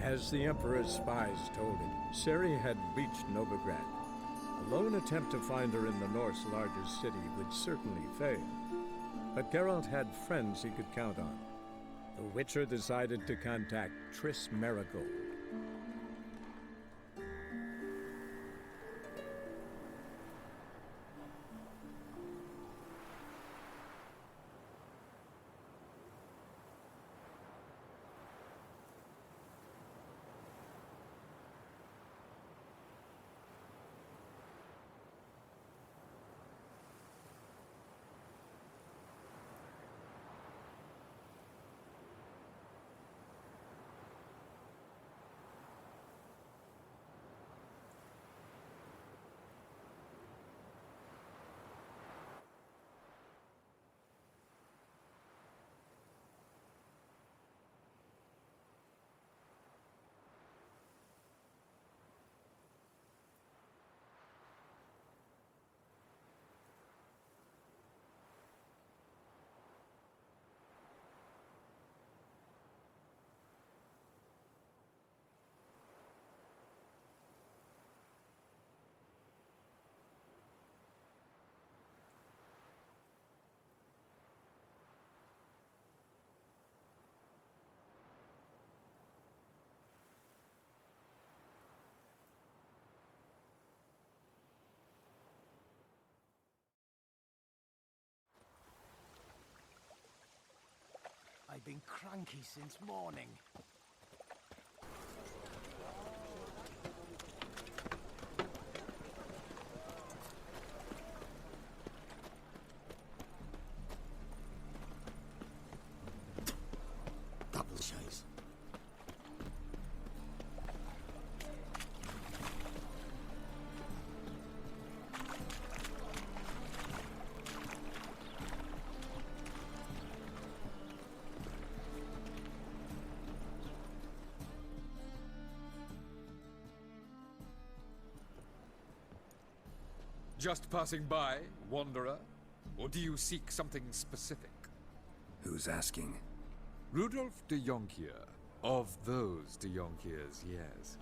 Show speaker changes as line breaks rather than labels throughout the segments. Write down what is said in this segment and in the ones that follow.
As the Emperor's spies told him, Ciri had reached Novigrad. A lone attempt to find her in the North's largest city would certainly fail. But Geralt had friends he could count on. The Witcher decided to contact Triss Merigold.
I've been cranky since morning. Double chase.
Just passing by, wanderer? Or do you seek something specific?
Who's asking?
Rudolf de Jonkier. Of those de Jonkiers, yes.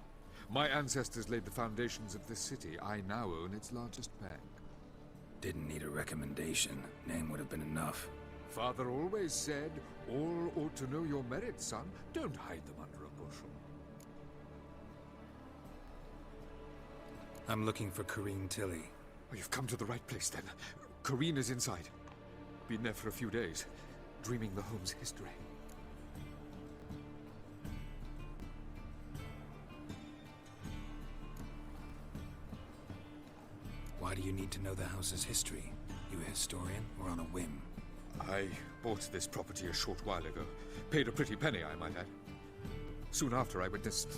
My ancestors laid the foundations of this city. I now own its largest bank.
Didn't need a recommendation. Name would have been enough.
Father always said, all ought to know your merits, son. Don't hide them under a bushel.
I'm looking for Corrine Tilly.
Oh, you've come to the right place, then. Corrine is inside. Been there for a few days, dreaming the home's history.
Why do you need to know the house's history? You a historian or on a whim?
I bought this property a short while ago. Paid a pretty penny, I might add. Soon after, I witnessed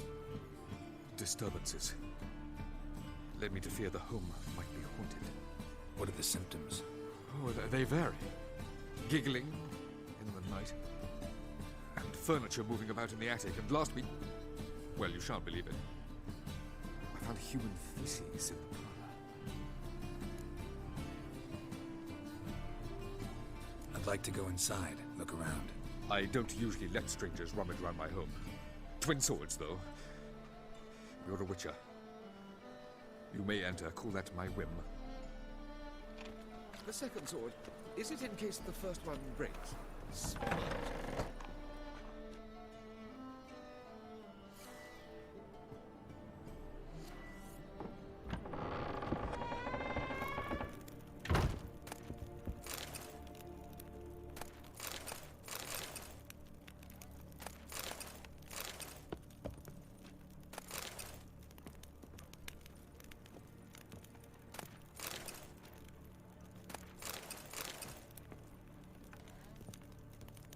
disturbances. Led me to fear the home might be haunted.
What are the symptoms?
Oh, they vary. Giggling in the night, and furniture moving about in the attic, and last week... Well, you shan't believe it. I found human feces in the parlor.
I'd like to go inside, look around.
I don't usually let strangers rummage around my home. Twin swords, though. You're a witcher. You may enter, call that my whim. The second sword, is it in case the first one breaks? Smart.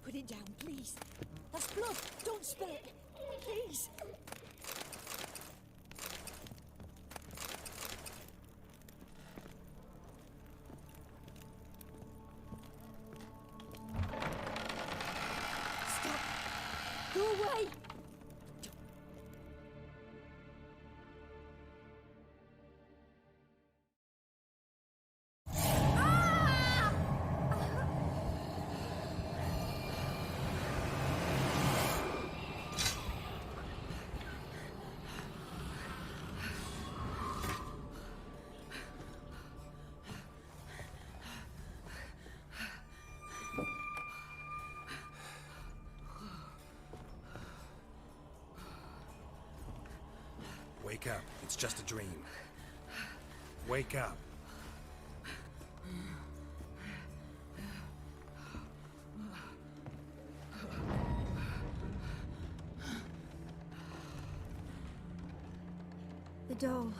Put it down, please. That's blood. Don't spill it. Please. Stop. Go away.
Wake up. It's just a dream. Wake up.
The doll.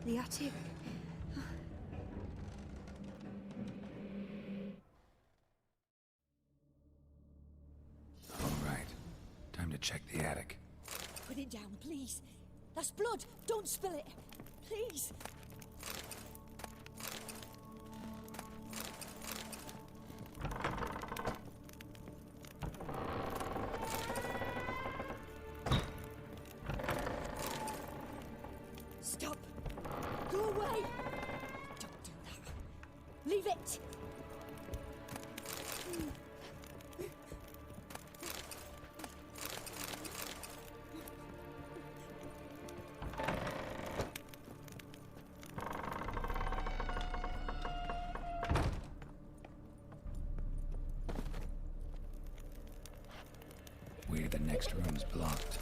The attic.
All right. Time to check the attic.
Put it down, please. That's blood. Don't spill it. Please. Stop. Go away. Don't do that. Leave it.
Weird, the next room's blocked.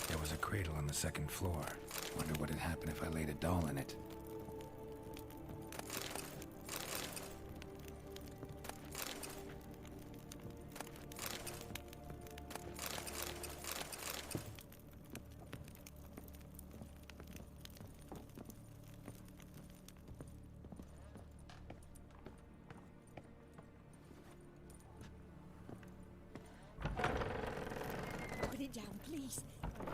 There was a cradle on the second floor. Wonder what had happened if I laid a doll in it.
Put it down, please.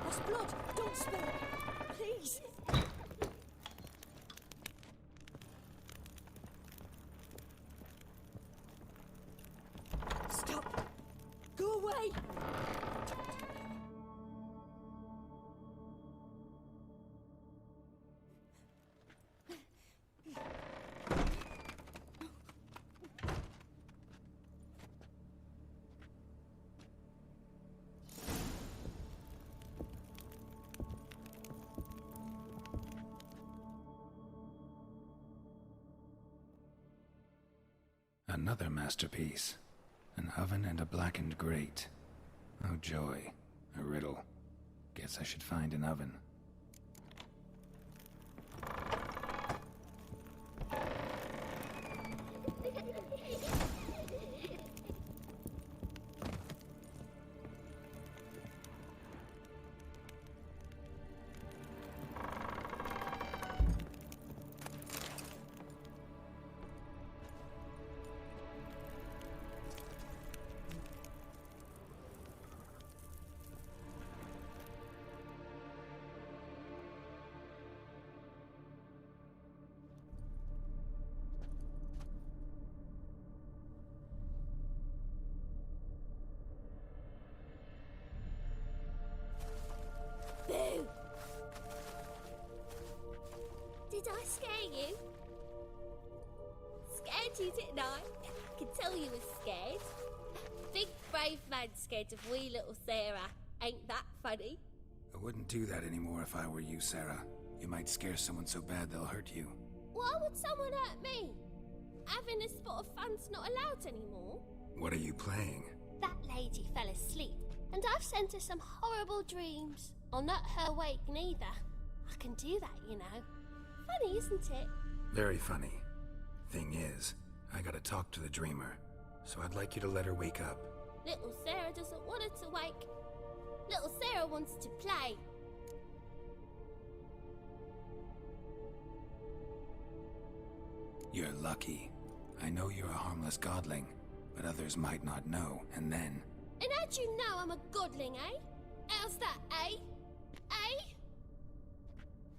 That's blood. Don't spill it. Please. Stop. Go away.
Another masterpiece. An oven and a blackened grate. Oh joy. A riddle. Guess I should find an oven.
Boo! Did I scare you? Scared you, didn't I? I can tell you were scared. Big brave man scared of wee little Sarah. Ain't that funny?
I wouldn't do that anymore if I were you, Sarah. You might scare someone so bad they'll hurt you.
Why would someone hurt me? Having a spot of fun's not allowed anymore.
What are you playing?
That lady fell asleep, and I've sent her some horrible dreams. I'll not her wake neither. I can do that, you know. Funny, isn't it?
Very funny. Thing is, I gotta talk to the dreamer, so I'd like you to let her wake up.
Little Sarah doesn't want her to wake. Little Sarah wants to play.
You're lucky. I know you're a harmless godling, but others might not know, and then...
And how'd you know I'm a godling, eh? How's that, eh? Eh?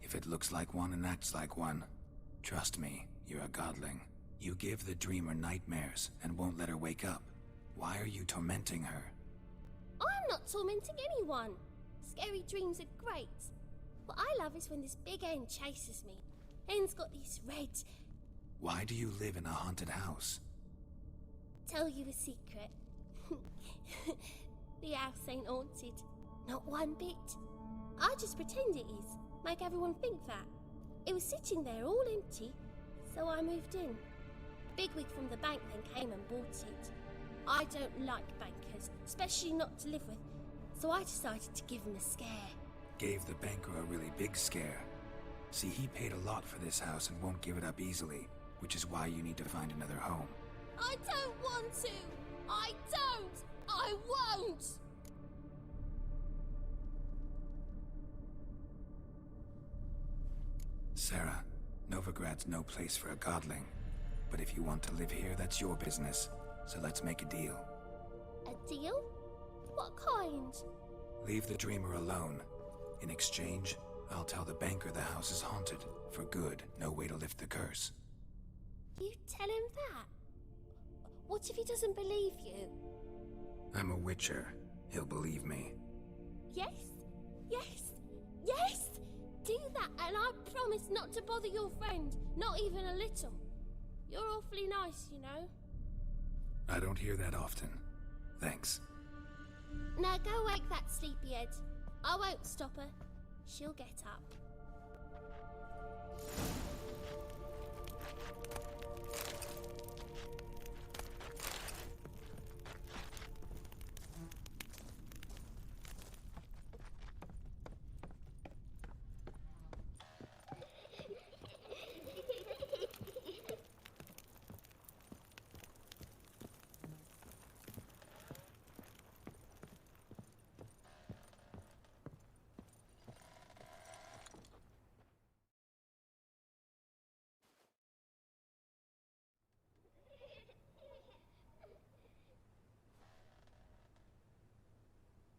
If it looks like one and acts like one, trust me, you're a godling. You give the dreamer nightmares and won't let her wake up. Why are you tormenting her?
I'm not tormenting anyone. Scary dreams are great. What I love is when this big hen chases me. Hen's got these red...
Why do you live in a haunted house?
Tell you a secret. The house ain't haunted. Not one bit. I just pretend it is. Make everyone think that. It was sitting there all empty, so I moved in. Bigwig from the bank then came and bought it. I don't like bankers, especially not to live with, so I decided to give him a scare.
Gave the banker a really big scare. See, he paid a lot for this house and won't give it up easily, which is why you need to find another home.
I don't want to! I don't! I won't!
Sarah, Novigrad's no place for a godling. But if you want to live here, that's your business. So let's make a deal.
A deal? What kind?
Leave the dreamer alone. In exchange, I'll tell the banker the house is haunted. For good, no way to lift the curse.
You tell him that? What if he doesn't believe you?
I'm a witcher. He'll believe me.
Yes? Yes? Yes! Do that and I promise not to bother your friend. Not even a little. You're awfully nice, you know.
I don't hear that often. Thanks.
Now go wake that sleepyhead. I won't stop her. She'll get up.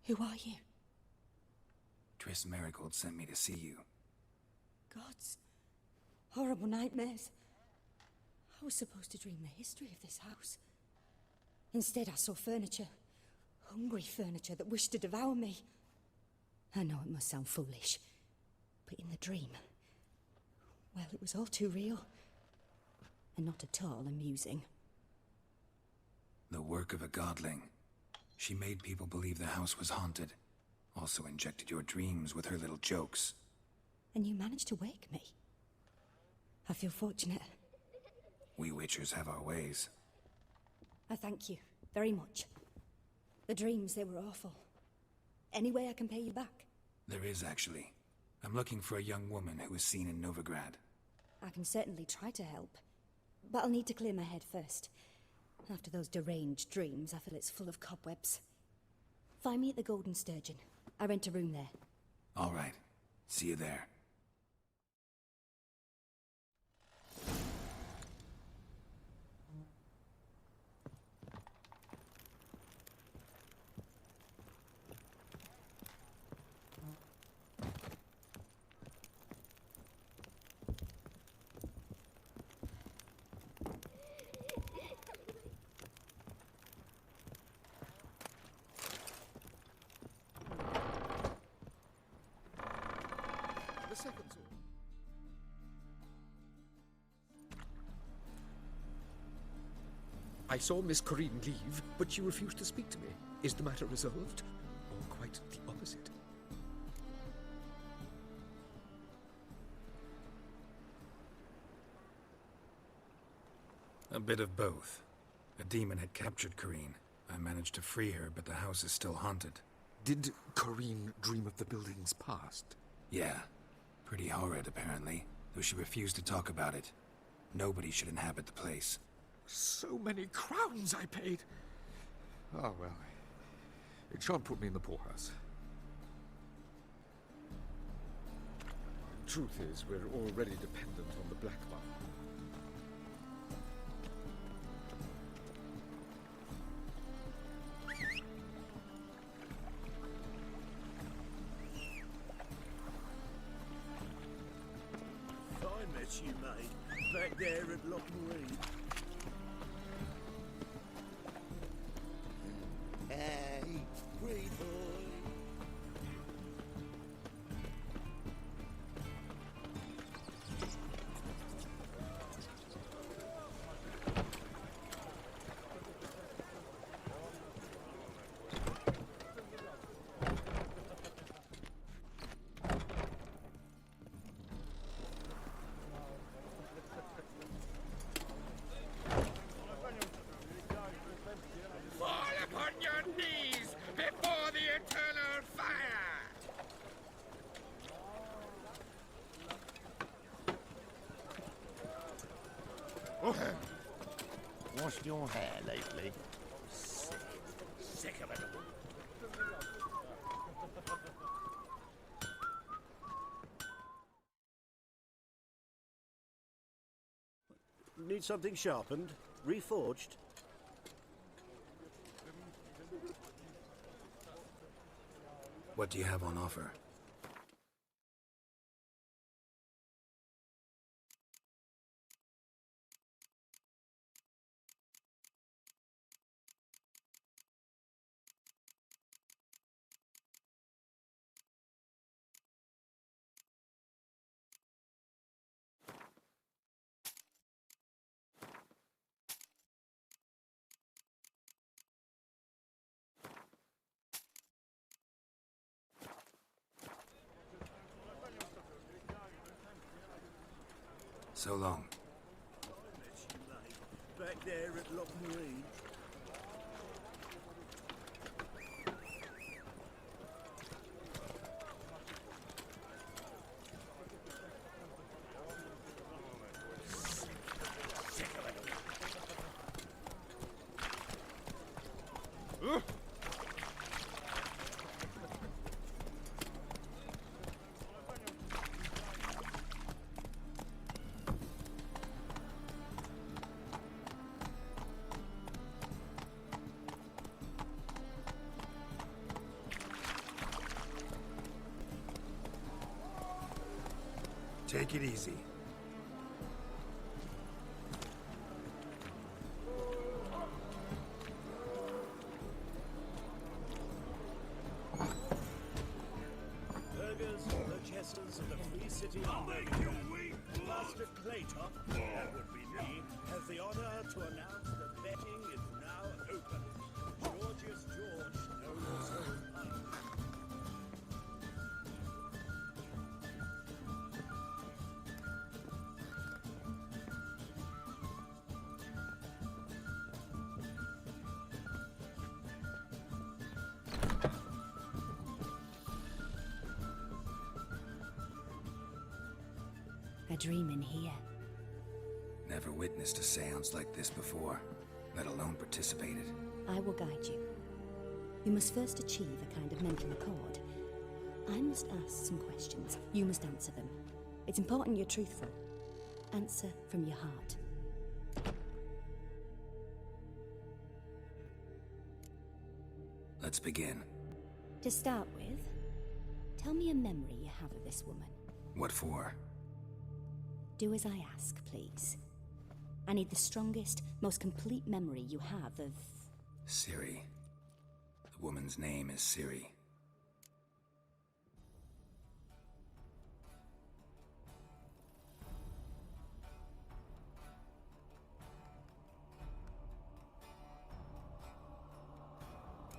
Who are you?
Triss Marigold sent me to see you.
Gods. Horrible nightmares. I was supposed to dream the history of this house. Instead, I saw furniture. Hungry furniture that wished to devour me. I know it must sound foolish, but in the dream, well, it was all too real. And not at all amusing.
The work of a godling. She made people believe the house was haunted. Also injected your dreams with her little jokes.
And you managed to wake me. I feel fortunate.
We witchers have our ways.
I thank you very much. The dreams, they were awful. Any way I can pay you back?
There is, actually. I'm looking for a young woman who was seen in Novigrad.
I can certainly try to help. But I'll need to clear my head first. After those deranged dreams, I feel it's full of cobwebs. Find me at the Golden Sturgeon. I rent a room there.
All right. See you there.
The second sword.
I saw Miss Corinne leave, but she refused to speak to me. Is the matter resolved? Or quite the opposite?
A bit of both. A demon had captured Corinne. I managed to free her, but the house is still haunted.
Did Corinne dream of the building's past?
Yeah. Pretty horrid, apparently, though she refused to talk about it. Nobody should inhabit the place.
So many crowns I paid! Oh, well. It shan't put me in the poorhouse. Truth is, we're already dependent on the black market.
I met you, mate, back there at Loch Marine. Hey, pretty boy. Washed your hair lately? Sick of it all. Need something sharpened? Reforged?
What do you have on offer? So long.
Back there at Loch Marine.
Take it easy.
Burghers, purchasers of the free city of Novigrad, Master Claytop, that would be me, has the honor to announce that betting is now open. Georgius George knows his own.
a dream in here.
Never witnessed a seance like this before, let alone participated.
I will guide you. You must first achieve a kind of mental accord. I must ask some questions. You must answer them. It's important you're truthful. Answer from your heart.
Let's begin.
To start with, tell me a memory you have of this woman.
What for?
Do as I ask, please. I need the strongest, most complete memory you have of...
Ciri. The woman's name is Ciri.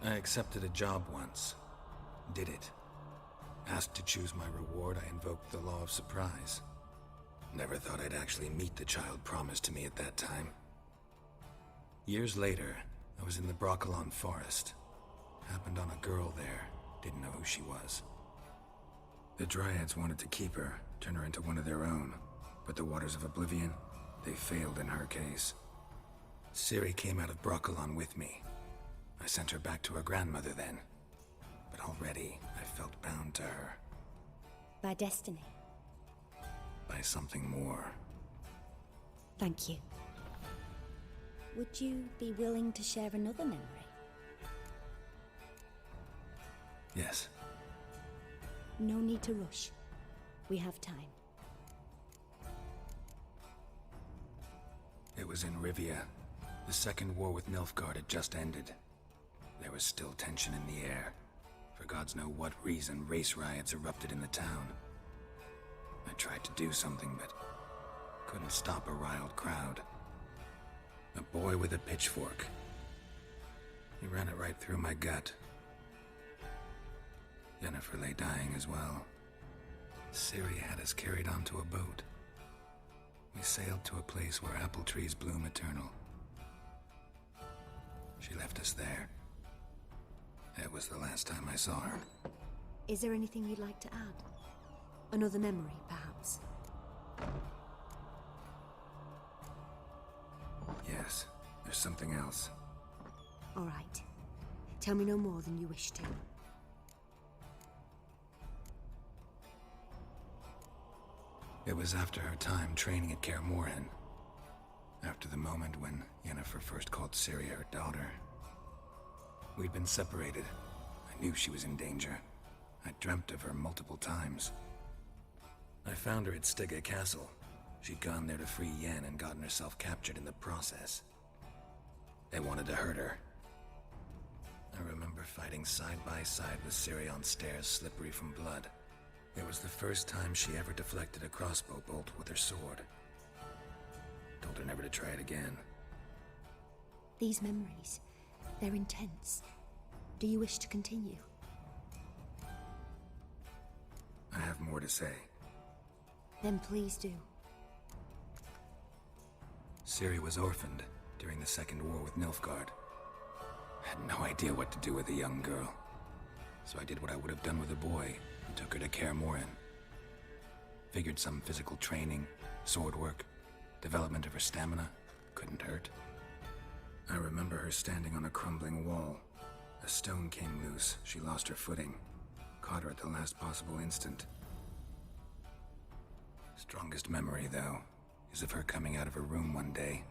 I accepted a job once. Did it. Asked to choose my reward, I invoked the law of surprise. Never thought I'd actually meet the child promised to me at that time. Years later, I was in the Broccolon forest. Happened on a girl there. Didn't know who she was. The Dryads wanted to keep her, turn her into one of their own. But the Waters of Oblivion, they failed in her case. Ciri came out of Broccolon with me. I sent her back to her grandmother then. But already, I felt bound to her.
By destiny.
By something more.
Thank you. Would you be willing to share another memory?
Yes.
No need to rush. We have time.
It was in Rivia. The second war with Nilfgaard had just ended. There was still tension in the air. For gods know what reason, race riots erupted in the town. I tried to do something, but couldn't stop a riled crowd. A boy with a pitchfork. He ran it right through my gut. Yennefer lay dying as well. Ciri had us carried onto a boat. We sailed to a place where apple trees bloom eternal. She left us there. It was the last time I saw her.
Is there anything you'd like to add? Another memory, perhaps?
Yes, there's something else.
All right. Tell me no more than you wish to.
It was after her time training at Kaer Morhen. After the moment when Yennefer first called Ciri her daughter. We'd been separated. I knew she was in danger. I dreamt of her multiple times. I found her at Stygga Castle. She'd gone there to free Yen and gotten herself captured in the process. They wanted to hurt her. I remember fighting side by side with Ciri on stairs slippery from blood. It was the first time she ever deflected a crossbow bolt with her sword. Told her never to try it again.
These memories, they're intense. Do you wish to continue?
I have more to say.
Then please do.
Ciri was orphaned during the Second War with Nilfgaard. Had no idea what to do with a young girl. So I did what I would have done with a boy and took her to Kaer Morhen. Figured some physical training, sword work, development of her stamina couldn't hurt. I remember her standing on a crumbling wall. A stone came loose, she lost her footing. Caught her at the last possible instant. Strongest memory, though, is of her coming out of her room one day,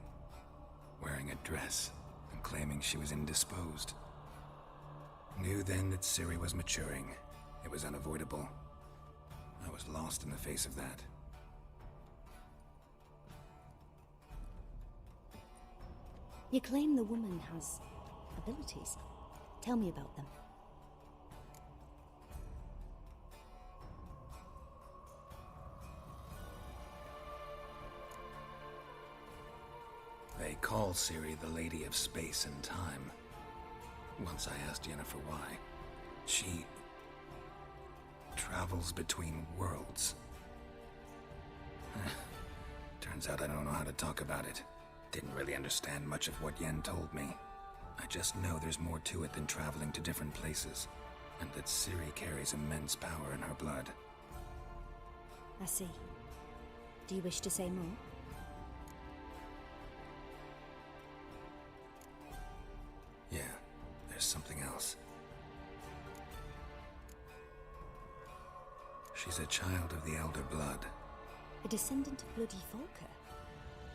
wearing a dress and claiming she was indisposed. Knew then that Ciri was maturing. It was unavoidable. I was lost in the face of that.
You claim the woman has abilities. Tell me about them.
They call Ciri the Lady of Space and Time. Once I asked Yennefer why. She travels between worlds. Turns out I don't know how to talk about it. Didn't really understand much of what Yen told me. I just know there's more to it than traveling to different places, and that Ciri carries immense power in her blood.
I see. Do you wish to say more?
Yeah, there's something else. She's a child of the Elder Blood.
A descendant of bloody Falker.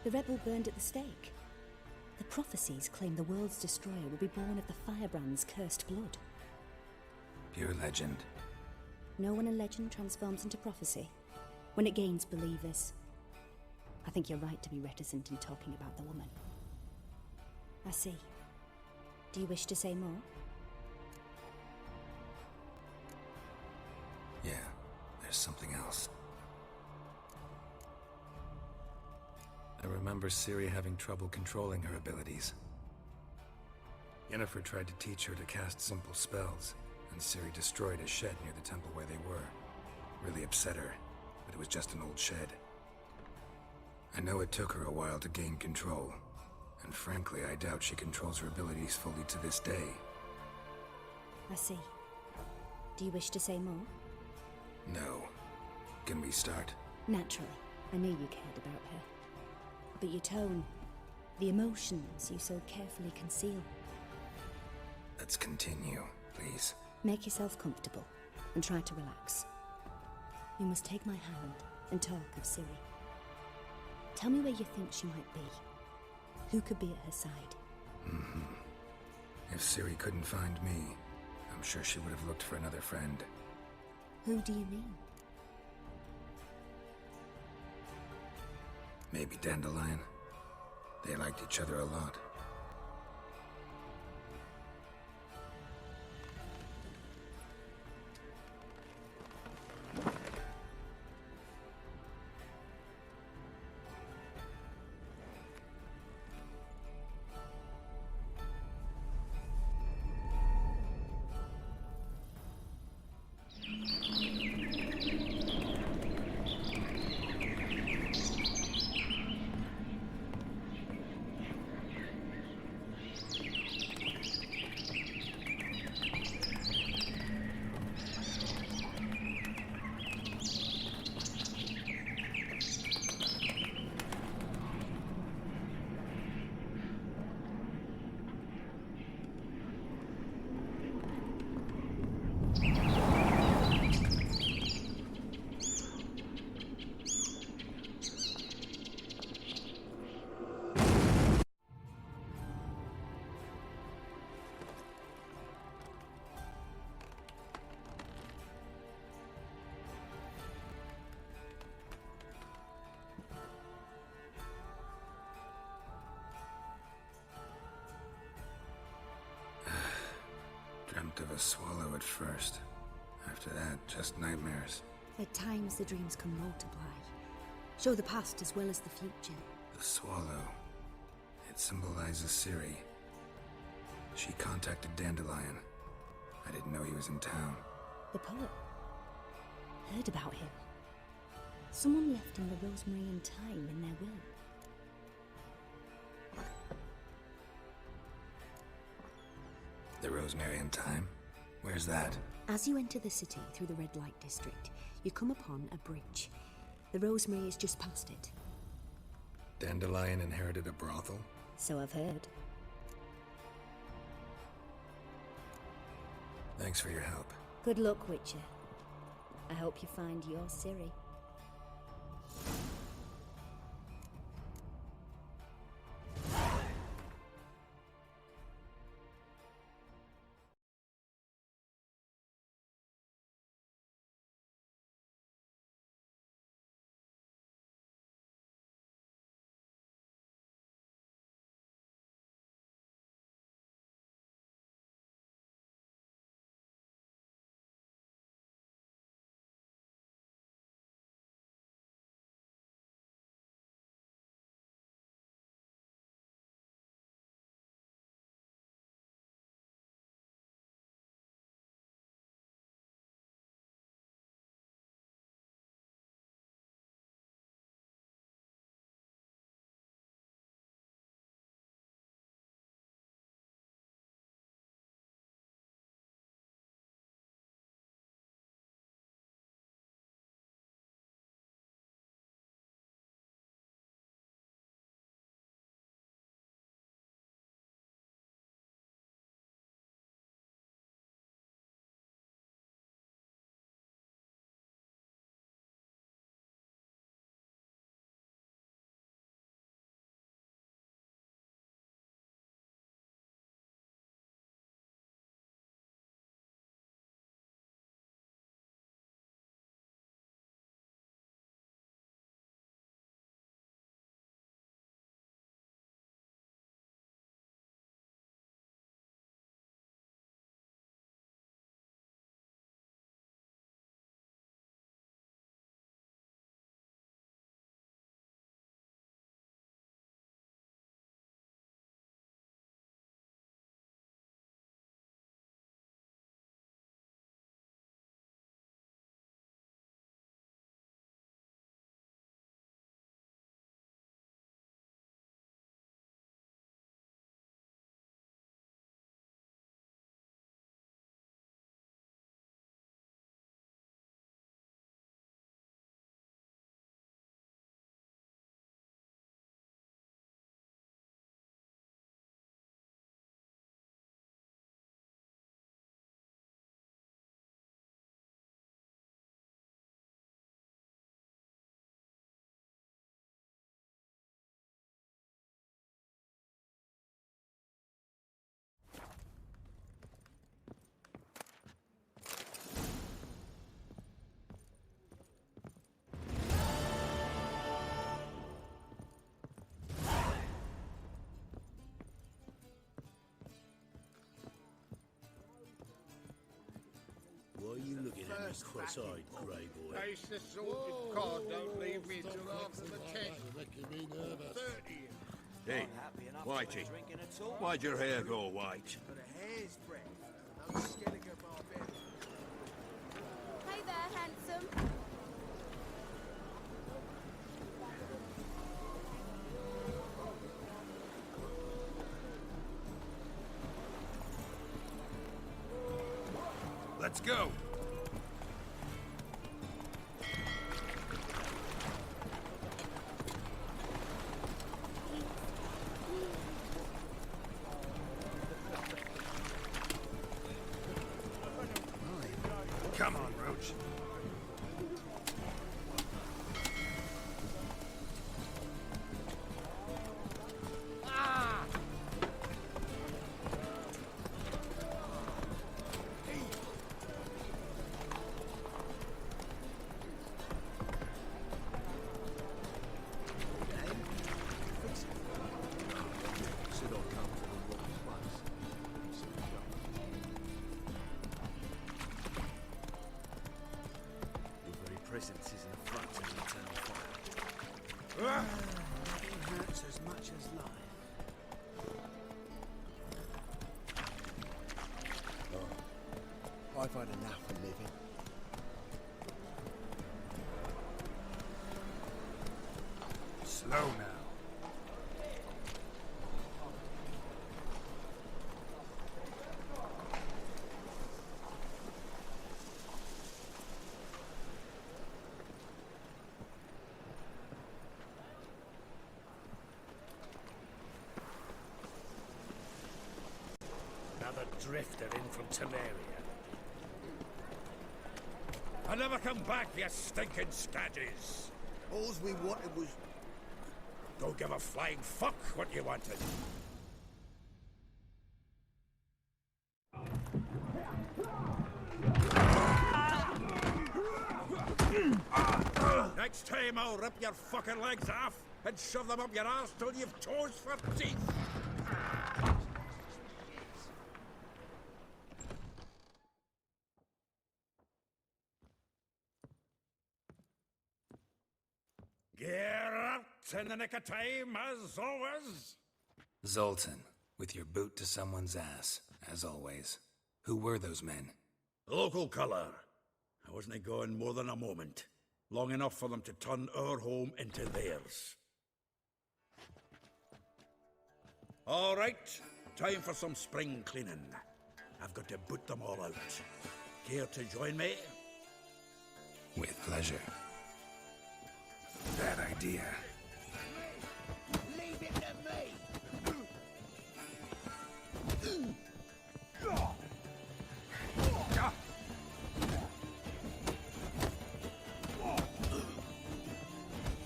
The rebel burned at the stake. The prophecies claim the world's destroyer will be born of the Firebrand's cursed blood.
Pure legend.
No one in legend transforms into prophecy when it gains believers. I think you're right to be reticent in talking about the woman. I see. Do you wish to say more?
Yeah, there's something else. I remember Ciri having trouble controlling her abilities. Yennefer tried to teach her to cast simple spells, and Ciri destroyed a shed near the temple where they were. Really upset her, but it was just an old shed. I know it took her a while to gain control, and frankly, I doubt she controls her abilities fully to this day.
I see. Do you wish to say more?
No. Can we start?
Naturally. I knew you cared about her. But your tone, the emotions you so carefully conceal.
Let's continue, please.
Make yourself comfortable and try to relax. You must take my hand and talk of Ciri. Tell me where you think she might be. Who could be at her side?
If Ciri couldn't find me, I'm sure she would have looked for another friend.
Who do you mean?
Maybe Dandelion. They liked each other a lot. Dreamt of a swallow at first. After that, just nightmares.
At times the dreams can multiply. Show the past as well as the future.
The swallow. It symbolizes Ciri. She contacted Dandelion. I didn't know he was in town.
The poet. Heard about him. Someone left him the rosemary and thyme in their will.
The rosemary and thyme? Where's that?
As you enter the city through the red light district, you come upon a bridge. The rosemary is just past it.
Dandelion inherited a brothel?
So I've heard.
Thanks for your help.
Good luck, Witcher. I hope you find your Ciri.
That's cross-eyed, grey boy.
Taste the salted cod, don't leave me till after the tent. 30.
Hey, Whitey, why'd your hair go white?
Hey there, handsome.
Let's go. Come on, Roach.
Presence is in front of the town fire. Nothing hurts as much as life. Oh, I've had enough of living.
Slow now.
Another drifter in from Temeria.
I never come back, you stinking scadges.
All we wanted was...
Don't give a flying fuck what you wanted. Next time I'll rip your fucking legs off and shove them up your ass till you've toes for teeth. Get out in the nick of time, as always.
Zoltan, with your boot to someone's ass, as always. Who were those men?
Local colour. I wasn't going more than a moment. Long enough for them to turn our home into theirs. All right, time for some spring cleaning. I've got to boot them all out. Care to join me?
With pleasure. Bad idea.
Leave it to me!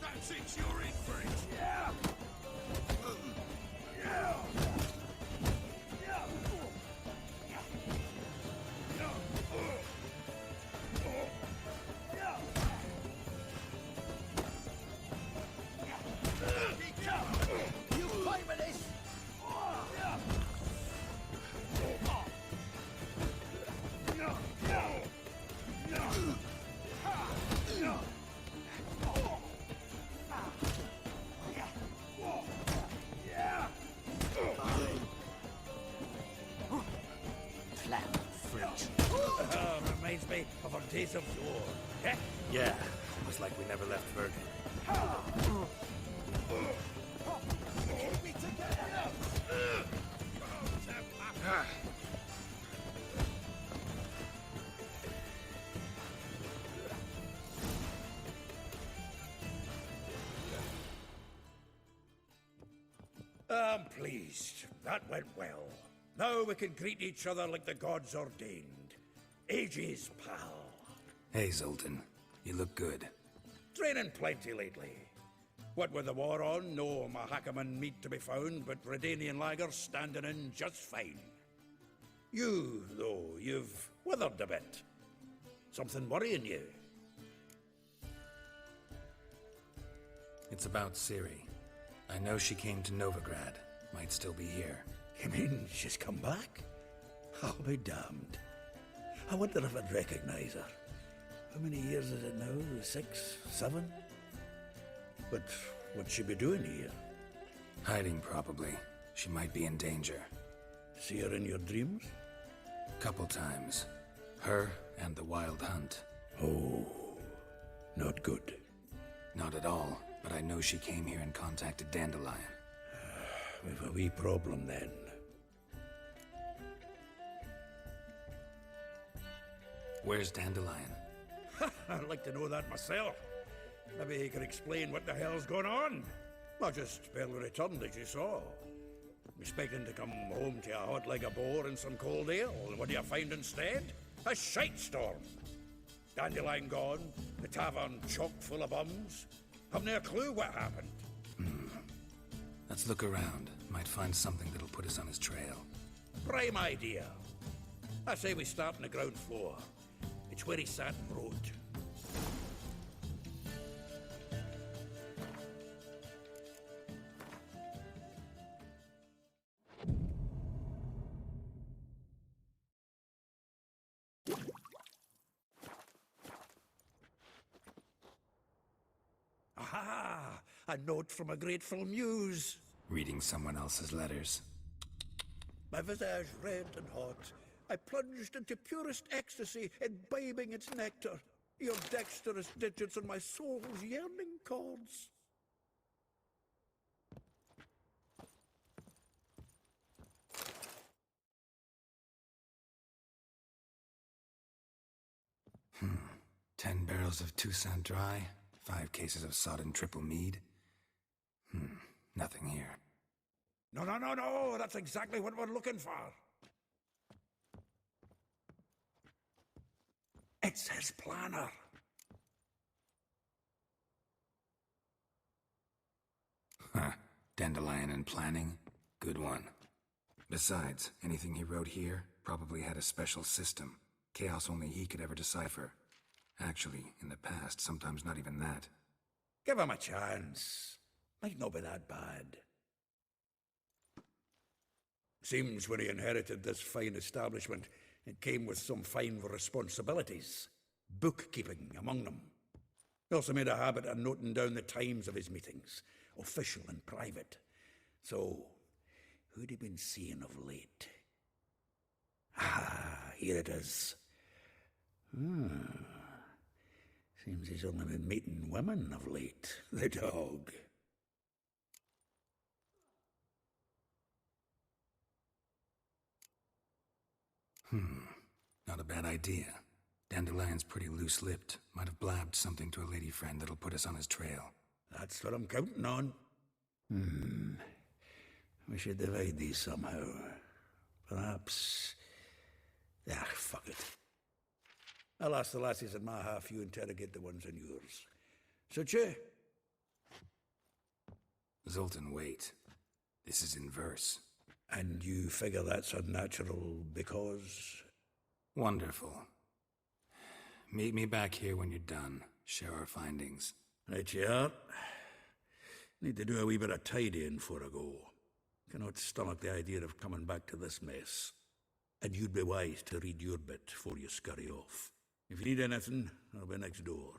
That's it, you're in for it. Yeah.
You play with this!
Reminds me of our days of yore. Eh?
Yeah, it was like we never left Bergen. Keep me together!
I'm pleased. That went well. Now we can greet each other like the gods ordained. Ages, pal.
Hey, Zoltan. You look good.
Training plenty lately. What with the war on, no Mahakaman meat to be found, but Redanian lager standing in just fine. You, though, you've withered a bit. Something worrying you?
It's about Ciri. I know she came to Novigrad. Might still be here.
You mean she's come back? I'll be damned. I wonder if I'd recognize her. How many years is it now? 6, 7? But what'd she be doing here?
Hiding, probably. She might be in danger.
See her in your dreams?
Couple times. Her and the wild hunt.
Oh, not good.
Not at all, but I know she came here and contacted Dandelion.
We've a wee problem then.
Where's Dandelion?
I'd like to know that myself. Maybe he could explain what the hell's going on. I just barely returned, as you saw. Expecting to come home to a hot leg of boar and some cold ale, and what do you find instead? A shitestorm. Dandelion gone, the tavern chock full of bums. Haven't a clue what happened.
Let's look around. Might find something that'll put us on his trail.
Prime idea. I say we start on the ground floor. It's where he sat and wrote. Aha! A note from a grateful muse.
Reading someone else's letters.
My visage red and hot, I plunged into purest ecstasy, imbibing its nectar. Your dexterous digits on my soul's yearning chords.
Hmm. 10 barrels of Toussaint Dry, 5 cases of sodden triple mead. Nothing here.
No, that's exactly what we're looking for. It's his planner.
Huh. Dandelion and planning? Good one. Besides, anything he wrote here probably had a special system. Chaos only he could ever decipher. Actually, in the past, sometimes not even that.
Give him a chance. Might not be that bad. Seems when he inherited this fine establishment, it came with some fine responsibilities. Bookkeeping among them. He also made a habit of noting down the times of his meetings, official and private. So, who'd he been seeing of late? Ah, here it is. Seems he's only been meeting women of late. The dog.
Not a bad idea. Dandelion's pretty loose-lipped. Might have blabbed something to a lady friend that'll put us on his trail.
That's what I'm counting on. We should divide these somehow. Perhaps... fuck it. I'll ask the lassies in my half, you interrogate the ones in yours. Suit you?
Zoltan, wait. This is in verse.
And you figure that's unnatural because...
Wonderful. Meet me back here when you're done. Share our findings.
Right you are. Need to do a wee bit of tidying before I go. Cannot stomach the idea of coming back to this mess. And you'd be wise to read your bit before you scurry off. If you need anything, I'll be next door.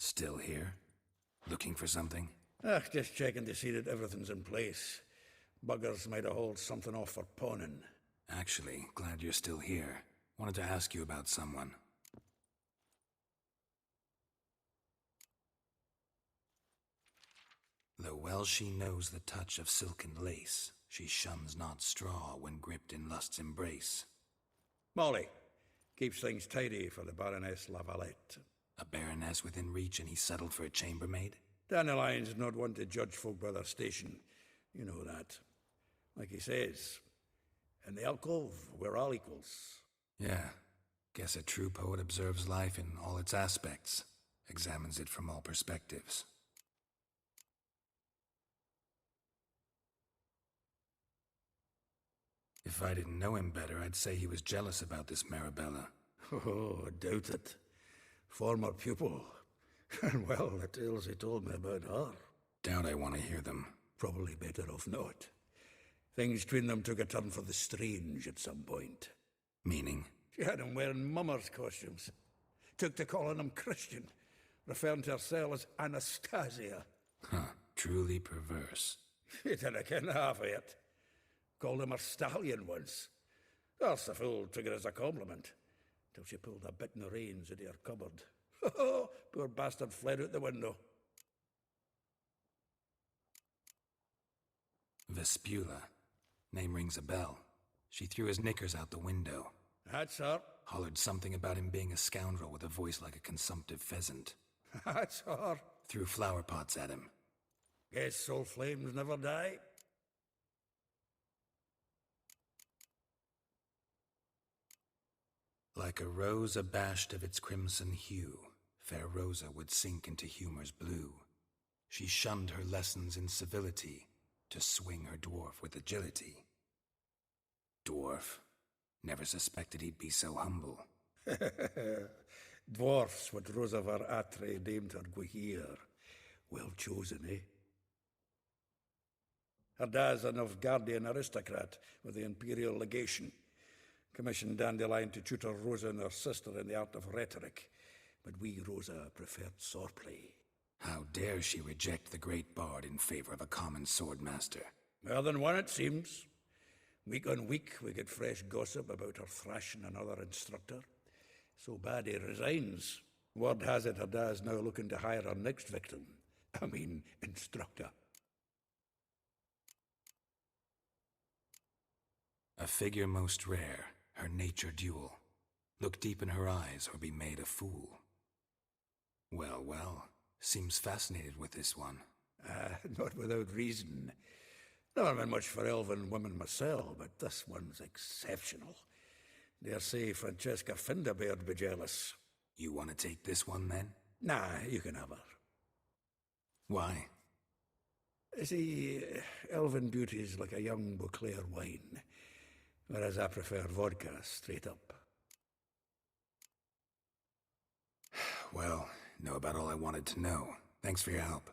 Still here? Looking for something?
Just checking to see that everything's in place. Buggers might have hauled something off for pawning.
Actually, glad you're still here. Wanted to ask you about someone. Though well she knows the touch of silken lace, she shuns not straw when gripped in lust's embrace.
Molly keeps things tidy for the Baroness Lavalette.
A baroness within reach and he settled for a chambermaid?
Dandelion's not one to judge folk by their station. You know that. Like he says, in the alcove, we're all equals.
Yeah. Guess a true poet observes life in all its aspects, examines it from all perspectives. If I didn't know him better, I'd say he was jealous about this Marabella.
Oh, I doubt it. Former pupil. And well, the tales he told me about her.
Doubt I want to hear them.
Probably better off not. Things between them took a turn for the strange at some point.
Meaning?
She had him wearing mummers' costumes. Took to calling him Christian, referring to herself as Anastasia.
Huh, truly perverse.
She didn't ken half of it. Called him a stallion once. That's the fool took it as a compliment, till she pulled a bit in the reins into her cupboard. Oh, poor bastard fled out the window.
Vespula. Name rings a bell. She threw his knickers out the window.
That's her.
Hollered something about him being a scoundrel with a voice like a consumptive pheasant.
That's her.
Threw flower pots at him.
Guess soul flames never die.
Like a rose abashed of its crimson hue, fair Rosa would sink into humor's blue. She shunned her lessons in civility, to swing her dwarf with agility. Dwarf? Never suspected he'd be so humble.
Dwarfs what Rosavar Atre named her Guahir. Well chosen, eh? Her dad's a Novgardian aristocrat with the Imperial Legation. Commissioned Dandelion to tutor Rosa and her sister in the art of rhetoric, but we, Rosa, preferred swordplay.
How dare she reject the great bard in favor of a common swordmaster?
More than one, it seems. Week on week, we get fresh gossip about her thrashing another instructor. So bad he resigns. Word has it her dad's now looking to hire her next victim. Instructor.
A figure most rare, her nature dual. Look deep in her eyes or be made a fool. Well, well, seems fascinated with this one.
Not without reason. Never been much for elven women myself, but this one's exceptional. Dare say Francesca Finderbeard be jealous.
You want to take this one, then?
Nah, you can have her.
Why?
See, elven beauty's like a young Beauclair wine, whereas I prefer vodka straight up.
Well, know about all I wanted to know. Thanks for your help.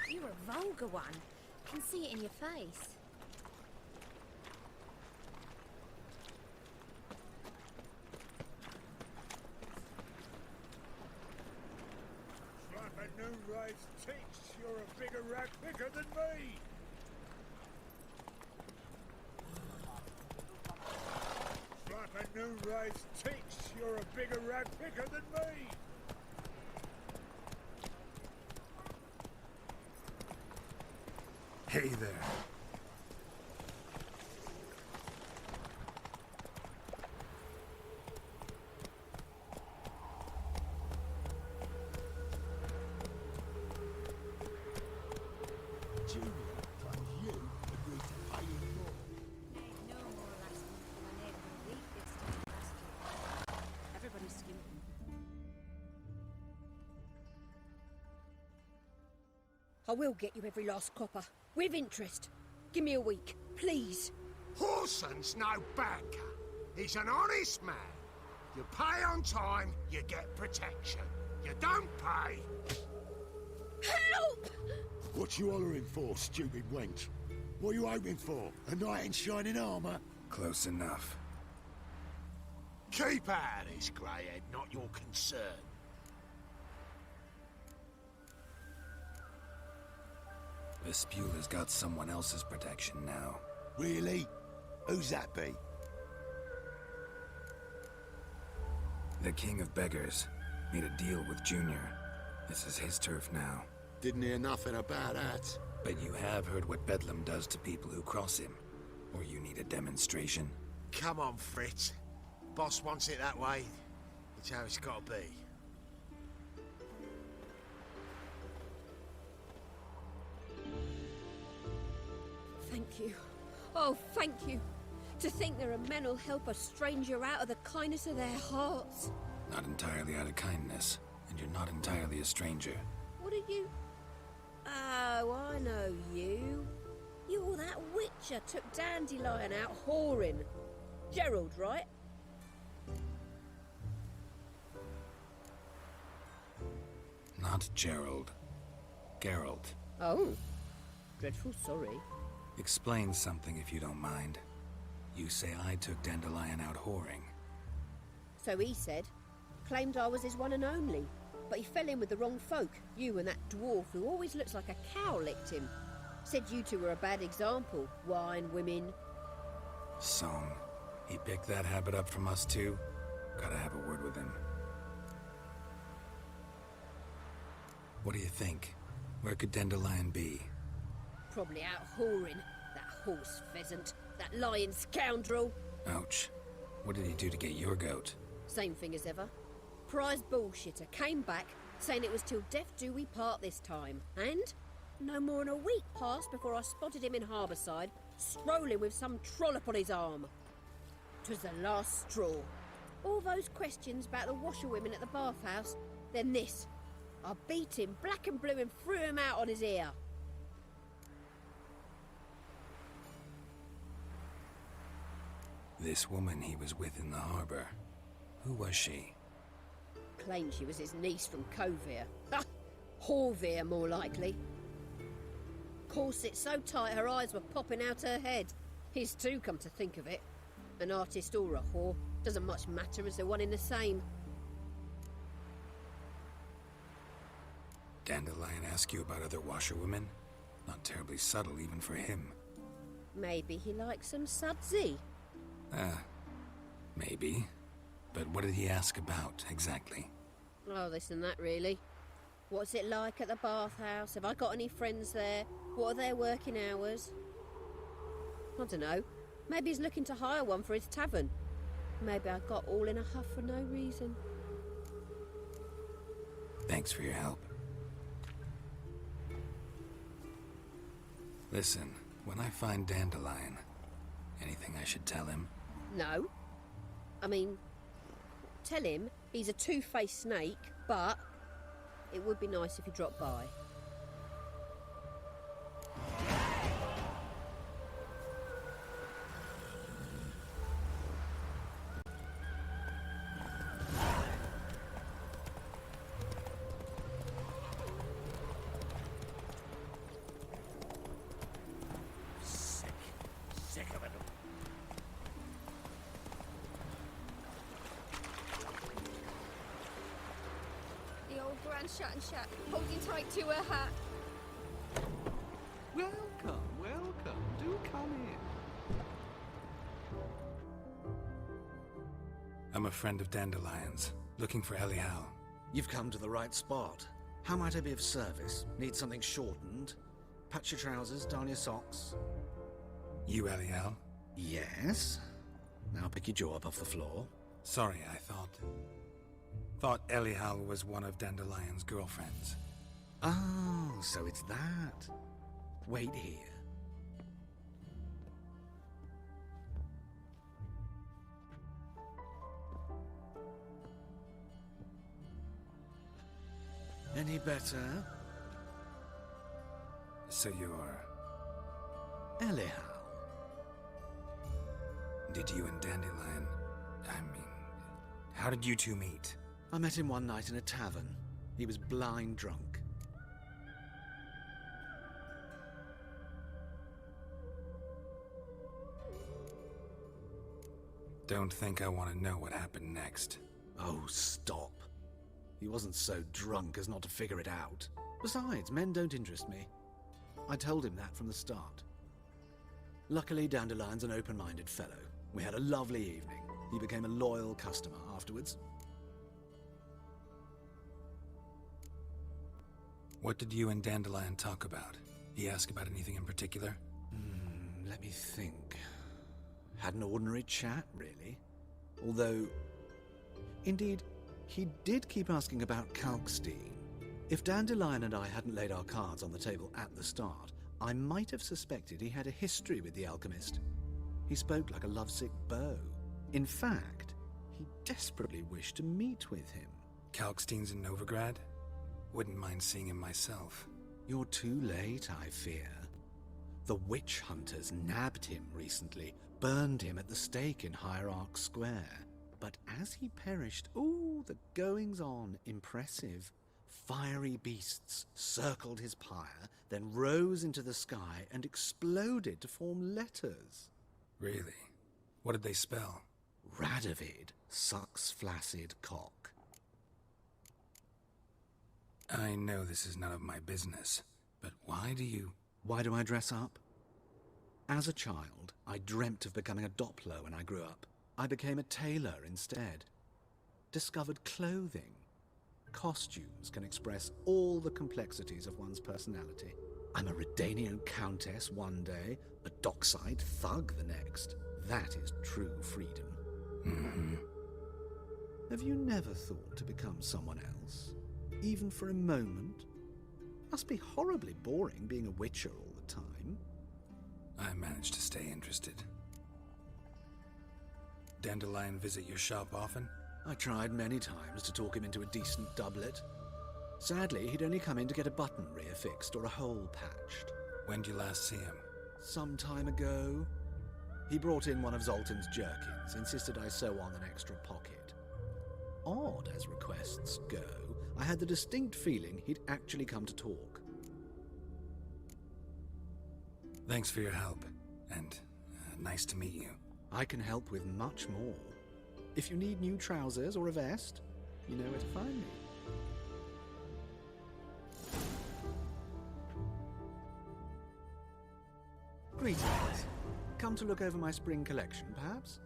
You're a vulgar one. I can see it in your face.
Slap a new rise thinks you're a bigger rat picker than me. Slap a new rise thinks you're a bigger rat picker than me.
Hey there.
Junior, and you agreed to pay him more.
No more last week than I made in a week this time last year. Everybody's skimping.
I will get you every last copper, with interest. Give me a week, please.
Horson's no banker. He's an honest man. You pay on time, you get protection. You don't pay!
Help!
What you hollering for, stupid wench? What you hoping for? A knight in shining armour?
Close enough.
Keep out of this, greyhead, not your concern.
Vespula's got someone else's protection now.
Really? Who's that be?
The King of Beggars made a deal with Junior. This is his turf now.
Didn't hear nothing about that.
But you have heard what Bedlam does to people who cross him. Or you need a demonstration?
Come on, Fritz. Boss wants it that way. It's how it's got to be.
Thank you. Oh, thank you. To think there are men who'll help a stranger out of the kindness of their hearts.
Not entirely out of kindness, and you're not entirely a stranger.
What are you... Oh, I know you. You're that witcher took Dandelion out whoring. Gerald, right?
Not Gerald. Geralt.
Oh. Dreadful sorry.
Explain something if you don't mind. You say I took Dandelion out whoring.
So he said. Claimed I was his one and only. But he fell in with the wrong folk. You and that dwarf who always looks like a cow licked him. Said you two were a bad example. Wine, women.
Song. He picked that habit up from us too? Gotta have a word with him. What do you think? Where could Dandelion be?
Probably out whoring. That horse pheasant. That lying scoundrel.
Ouch. What did he do to get your goat?
Same thing as ever. Prize bullshitter came back, saying it was till death do we part this time. And no more than a week passed before I spotted him in Harbourside, strolling with some trollop on his arm. 'Twas the last straw. All those questions about the washerwomen at the bathhouse, then this. I beat him black and blue and threw him out on his ear.
This woman he was with in the harbour. Who was she?
Claimed she was his niece from Kovir. Ah, Horvir, more likely. Corset so tight her eyes were popping out her head. His too, come to think of it. An artist or a whore, doesn't much matter as they're one in the same.
Dandelion ask you about other washerwomen? Not terribly subtle even for him.
Maybe he likes some sudsy.
Maybe. But what did he ask about, exactly?
Oh, this and that, really. What's it like at the bathhouse? Have I got any friends there? What are their working hours? I don't know. Maybe he's looking to hire one for his tavern. Maybe I got all in a huff for no reason.
Thanks for your help. Listen, when I find Dandelion, anything I should tell him?
No. I mean, tell him he's a two-faced snake, but it would be nice if he dropped by.
Sick of it.
The old grand shut and shut, holding tight to her hat.
Welcome, welcome. Do come in.
I'm a friend of Dandelion's, looking for Elial.
You've come to the right spot. How might I be of service? Need something shortened? Patch your trousers, darn your socks.
You Elial?
Yes? Now pick your jaw up off the floor.
Sorry, I thought Elial was one of Dandelion's girlfriends.
Oh, so it's that. Wait here. Any better?
So you're...
Elial.
Did you and Dandelion... how did you two meet?
I met him one night in a tavern. He was blind drunk.
Don't think I want to know what happened next.
Oh, stop. He wasn't so drunk as not to figure it out. Besides, men don't interest me. I told him that from the start. Luckily, Dandelion's an open-minded fellow. We had a lovely evening. He became a loyal customer afterwards.
What did you and Dandelion talk about? He asked about anything in particular?
Let me think. Had an ordinary chat, really. Although, indeed, he did keep asking about Kalkstein. If Dandelion and I hadn't laid our cards on the table at the start, I might have suspected he had a history with the alchemist. He spoke like a lovesick beau. In fact, he desperately wished to meet with him.
Kalkstein's in Novigrad? Wouldn't mind seeing him myself.
You're too late, I fear. The witch hunters nabbed him recently, burned him at the stake in Hierarch Square. But as he perished, ooh, the goings-on, impressive. Fiery beasts circled his pyre, then rose into the sky and exploded to form letters.
Really? What did they spell?
Radovid sucks flaccid cock.
I know this is none of my business, but why do I
dress up? As a child, I dreamt of becoming a Doppler when I grew up. I became a tailor instead. Discovered clothing. Costumes can express all the complexities of one's personality. I'm a Redanian countess one day, a dockside thug the next. That is true freedom.
Mm-hmm.
Have you never thought to become someone else? Even for a moment? Must be horribly boring being a witcher all the time.
I managed to stay interested. Dandelion visit your shop often?
I tried many times to talk him into a decent doublet. Sadly, he'd only come in to get a button reaffixed or a hole patched.
When did you last see him?
Some time ago. He brought in one of Zoltan's jerkins, insisted I sew on an extra pocket. Odd as requests go, I had the distinct feeling he'd actually come to talk.
Thanks for your help, and nice to meet you.
I can help with much more. If you need new trousers or a vest, you know where to find me. Greetings. Come to look over my spring collection, perhaps?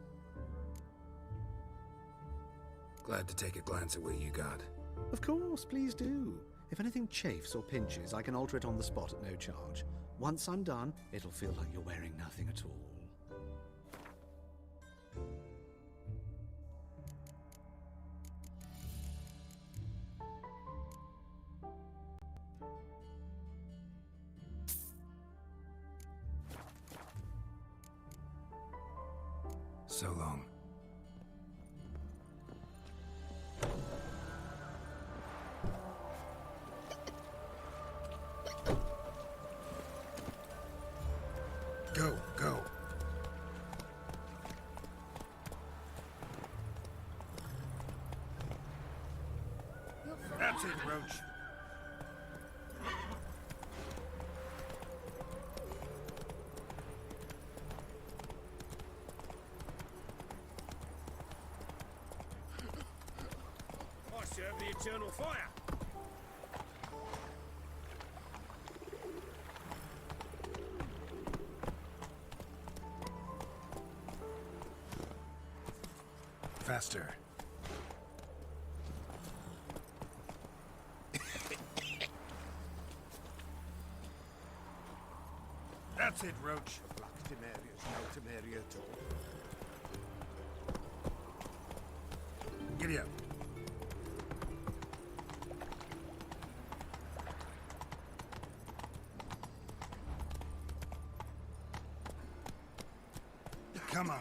Glad to take a glance at what you got.
Of course, please do. If anything chafes or pinches, I can alter it on the spot at no charge. Once I'm done, it'll feel like you're wearing nothing at all.
So long. Go, go.
That's it, Roach.
I serve the eternal fire.
Faster.
That's it, Roach.
Black Temeria's no Temeria at all.
Giddy up. Come on.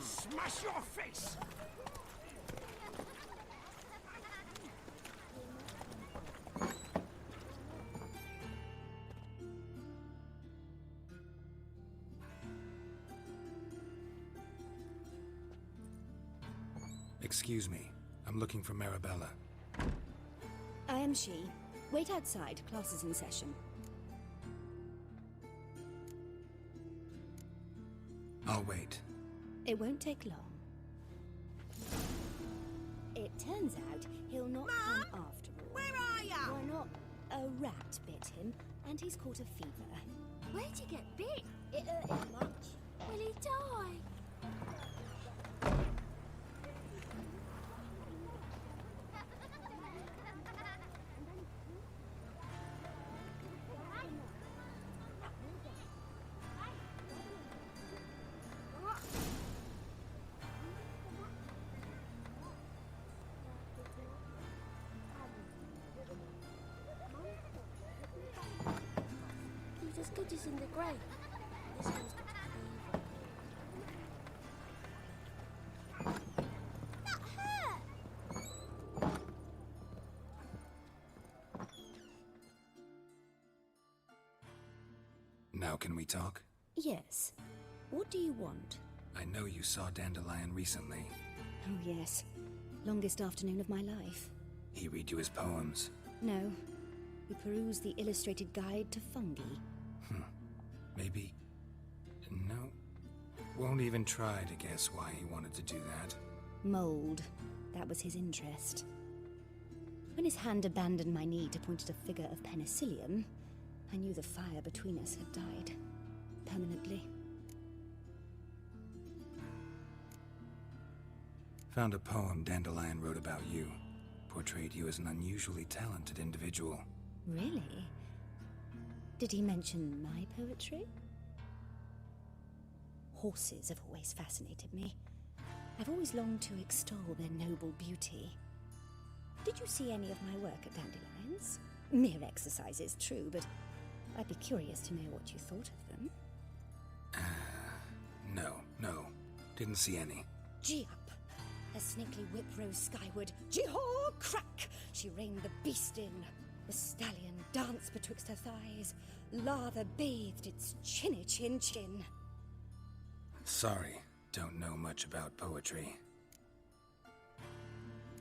Smash your face!
Excuse me. I'm looking for Marabella.
I am she. Wait outside. Class is in session.
I'll wait.
It won't take long. It turns out he'll not come after all.
Where are ya?
Why not? A rat bit him, and he's caught a fever.
Where'd you get bit? It hurt him much. Will he die? He's as good as in the grave. This one's got fever. That hurt!
Now can we talk?
Yes. What do you want?
I know you saw Dandelion recently.
Oh, yes. Longest afternoon of my life.
He read you his poems.
No. We perused the illustrated guide to fungi.
Maybe... No. Won't even try to guess why he wanted to do that.
Mold. That was his interest. When his hand abandoned my knee to point at a figure of penicillium, I knew the fire between us had died. Permanently.
Found a poem Dandelion wrote about you. Portrayed you as an unusually talented individual.
Really? Did he mention my poetry? Horses have always fascinated me. I've always longed to extol their noble beauty. Did you see any of my work at Dandelions? Mere exercises, true, but I'd be curious to know what you thought of them.
No. Didn't see any.
Gee up! A snakely whip rose skyward. Gee-haw! Crack! She reined the beast in. The stallion danced betwixt her thighs. Lather bathed its chinny chin.
Sorry, don't know much about poetry.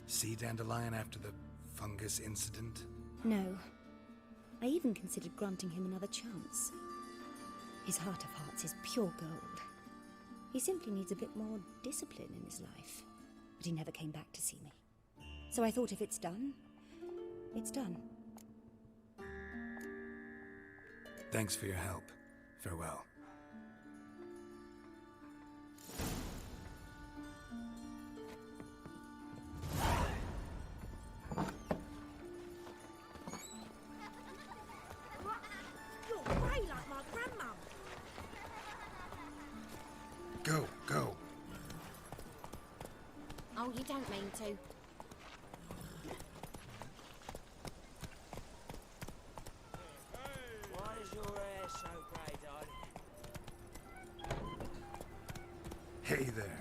See Dandelion after the fungus incident?
No. I even considered granting him another chance. His heart of hearts is pure gold. He simply needs a bit more discipline in his life. But he never came back to see me. So I thought if it's done, it's done.
Thanks for your help. Farewell.
You're grey like my grandmum.
Go.
Oh, you don't mean to. Why is your hair so grey, darling?
Hey there.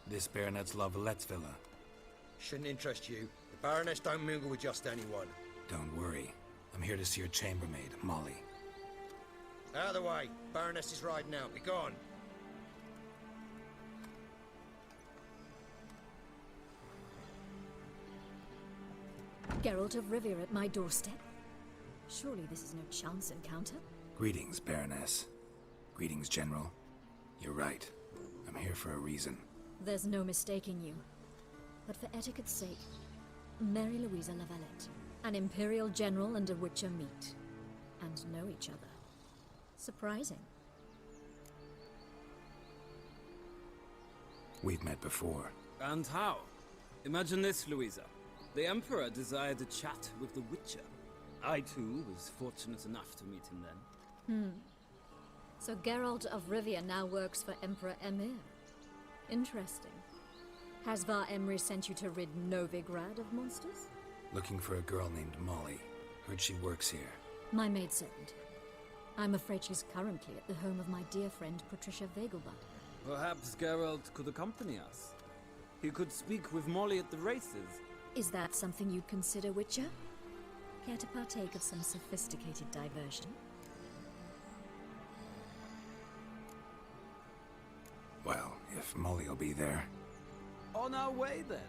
This baronet's La Vallette's villa.
Shouldn't interest you. The Baroness don't mingle with just anyone.
Don't worry. I'm here to see your chambermaid, Molly.
Out of the way. Baroness is riding out. Be gone.
Geralt of Rivia at my doorstep? Surely this is no chance encounter?
Greetings, Baroness. Greetings, General. You're right. I'm here for a reason.
There's no mistaking you. But for etiquette's sake, Mary Louisa Lavalette, an Imperial General and a Witcher meet, and know each other. Surprising.
We've met before.
And how? Imagine this, Louisa. The Emperor desired a chat with the Witcher. I, too, was fortunate enough to meet him then.
So Geralt of Rivia now works for Emperor Emir. Interesting. Has Var Emry sent you to rid Novigrad of monsters?
Looking for a girl named Molly. Heard she works here.
My maidservant. I'm afraid she's currently at the home of my dear friend Patricia Vegelbud.
Perhaps Geralt could accompany us. He could speak with Molly at the races.
Is that something you'd consider, Witcher? Care to partake of some sophisticated diversion?
Well, if Molly'll be there.
On our way, then.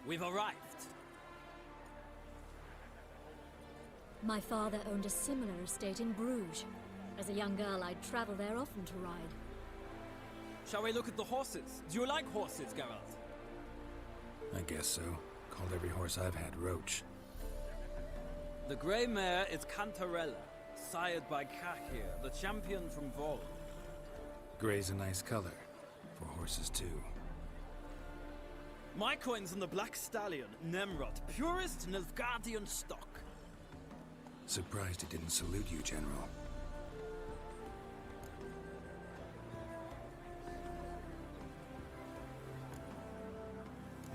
We've arrived.
My father owned a similar estate in Bruges. As a young girl, I'd travel there often to ride.
Shall we look at the horses? Do you like horses, Geralt?
I guess so. Called every horse I've had Roach.
The grey mare is Cantarella, sired by Kakir, the champion from Vol.
Gray's a nice color. For horses, too.
My coin's on the Black Stallion, Nemrod, purest Nilfgaardian stock.
Surprised it didn't salute you, General.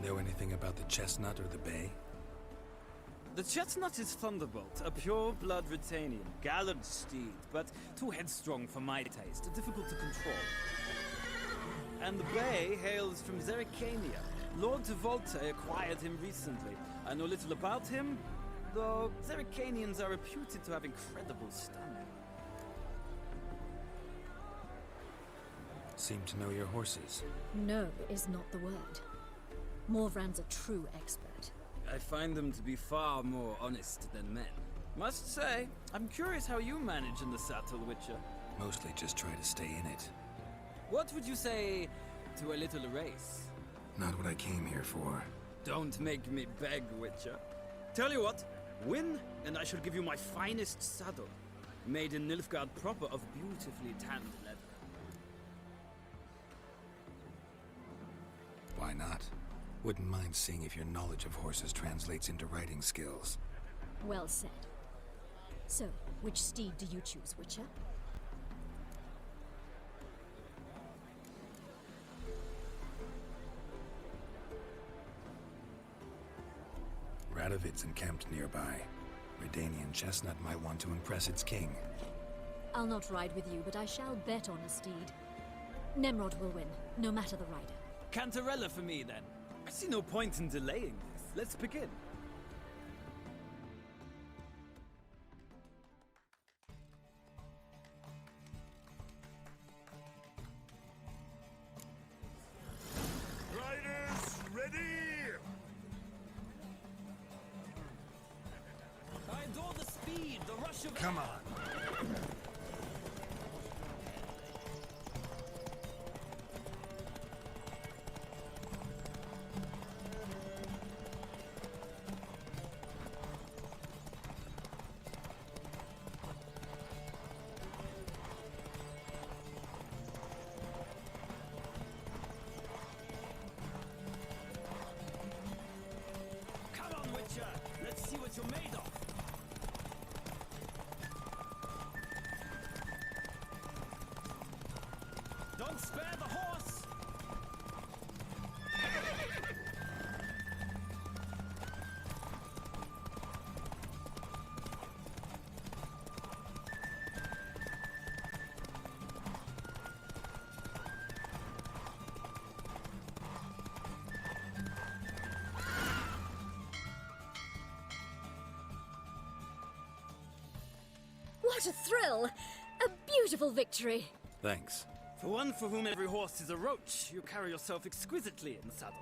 Know anything about the chestnut or the bay?
The chestnut is Thunderbolt, a pure-blood Britannian, gallant steed, but too headstrong for my taste, difficult to control. And the bay hails from Zerrikania. Lord de Volte acquired him recently. I know little about him, though Zerrikanians are reputed to have incredible stamina.
Seem to know your horses.
No is not the word. Morvran's a true expert.
I find them to be far more honest than men. Must say, I'm curious how you manage in the saddle, Witcher.
Mostly just try to stay in it.
What would you say to a little race?
Not what I came here for.
Don't make me beg, Witcher. Tell you what, win, and I shall give you my finest saddle. Made in Nilfgaard proper of beautifully tanned leather.
Why not? Wouldn't mind seeing if your knowledge of horses translates into riding skills.
Well said. So, which steed do you choose, Witcher?
Radovid's encamped nearby. Redanian chestnut might want to impress its king.
I'll not ride with you, but I shall bet on a steed. Nemrod will win, no matter the rider.
Cantarella for me, then. I see no point in delaying this. Let's begin.
Riders, ready!
I adore the speed
Come on.
Come on, Witcher! Let's see what you're made of! Don't spare the horse!
What a thrill! A beautiful victory!
Thanks.
For one for whom every horse is a roach, you carry yourself exquisitely in the saddle.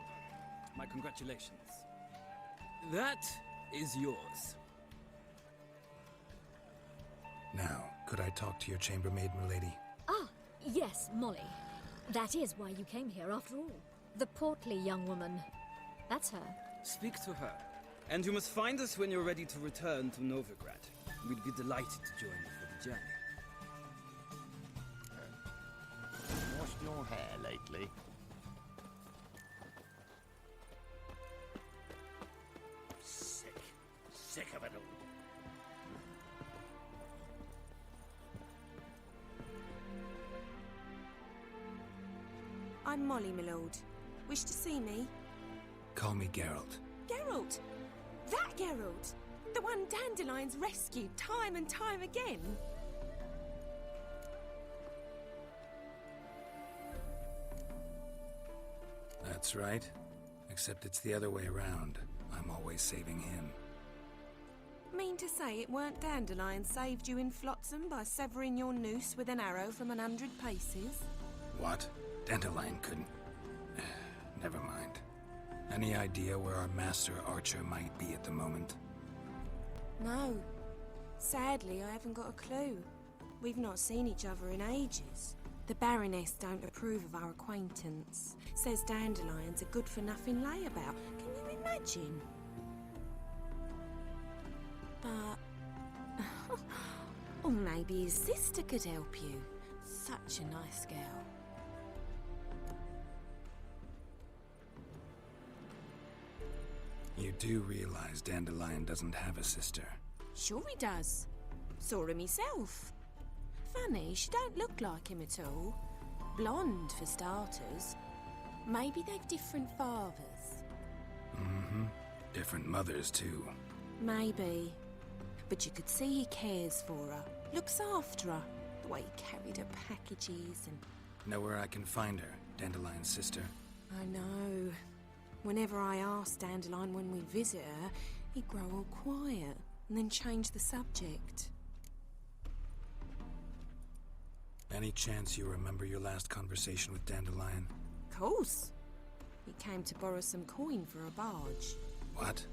My congratulations. That is yours.
Now, could I talk to your chambermaid, milady?
Ah, yes, Molly. That is why you came here after all. The portly young woman. That's her.
Speak to her. And you must find us when you're ready to return to Novigrad. We'd be delighted to join you for the journey.
Washed your hair lately?
Sick of it all.
I'm Molly, my lord. Wish to see me?
Call me Geralt.
Geralt! That Geralt! The one Dandelion's rescued time and time again!
That's right. Except it's the other way around. I'm always saving him.
Mean to say it weren't Dandelion saved you in Flotsam by severing your noose with an arrow from 100 paces?
What? Dandelion couldn't... Never mind. Any idea where our master archer might be at the moment?
No. Sadly, I haven't got a clue. We've not seen each other in ages. The Baroness don't approve of our acquaintance. Says Dandelion's a good-for-nothing layabout. Can you imagine? But... or maybe his sister could help you. Such a nice girl.
You do realize Dandelion doesn't have a sister?
Sure he does. Saw him himself. Funny, she don't look like him at all. Blonde, for starters. Maybe they've different fathers.
Mm-hmm. Different mothers, too.
Maybe. But you could see he cares for her. Looks after her. The way he carried her packages and...
Know where I can find her, Dandelion's sister?
I know. Whenever I ask Dandelion when we visit her, he'd grow all quiet and then change the subject.
Any chance you remember your last conversation with Dandelion?
Course. He came to borrow some coin for a barge.
What?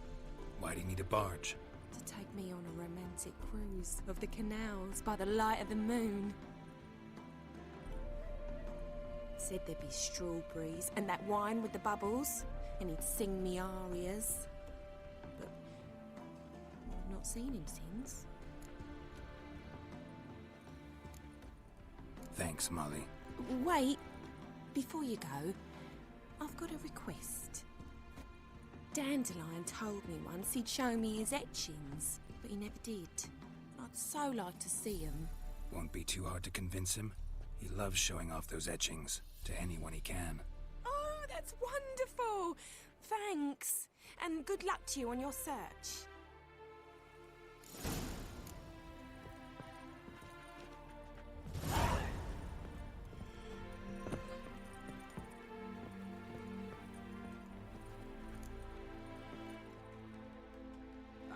Why do you need a barge?
To take me on a romantic cruise of the canals by the light of the moon. Said there'd be strawberries and that wine with the bubbles, and he'd sing me arias. But I've not seen him since.
Thanks, Molly.
Wait, before you go, I've got a request. Dandelion told me once he'd show me his etchings, but he never did. I'd so like to see them.
Won't be too hard to convince him. He loves showing off those etchings to anyone he can.
Oh, that's wonderful! Thanks, and good luck to you on your search.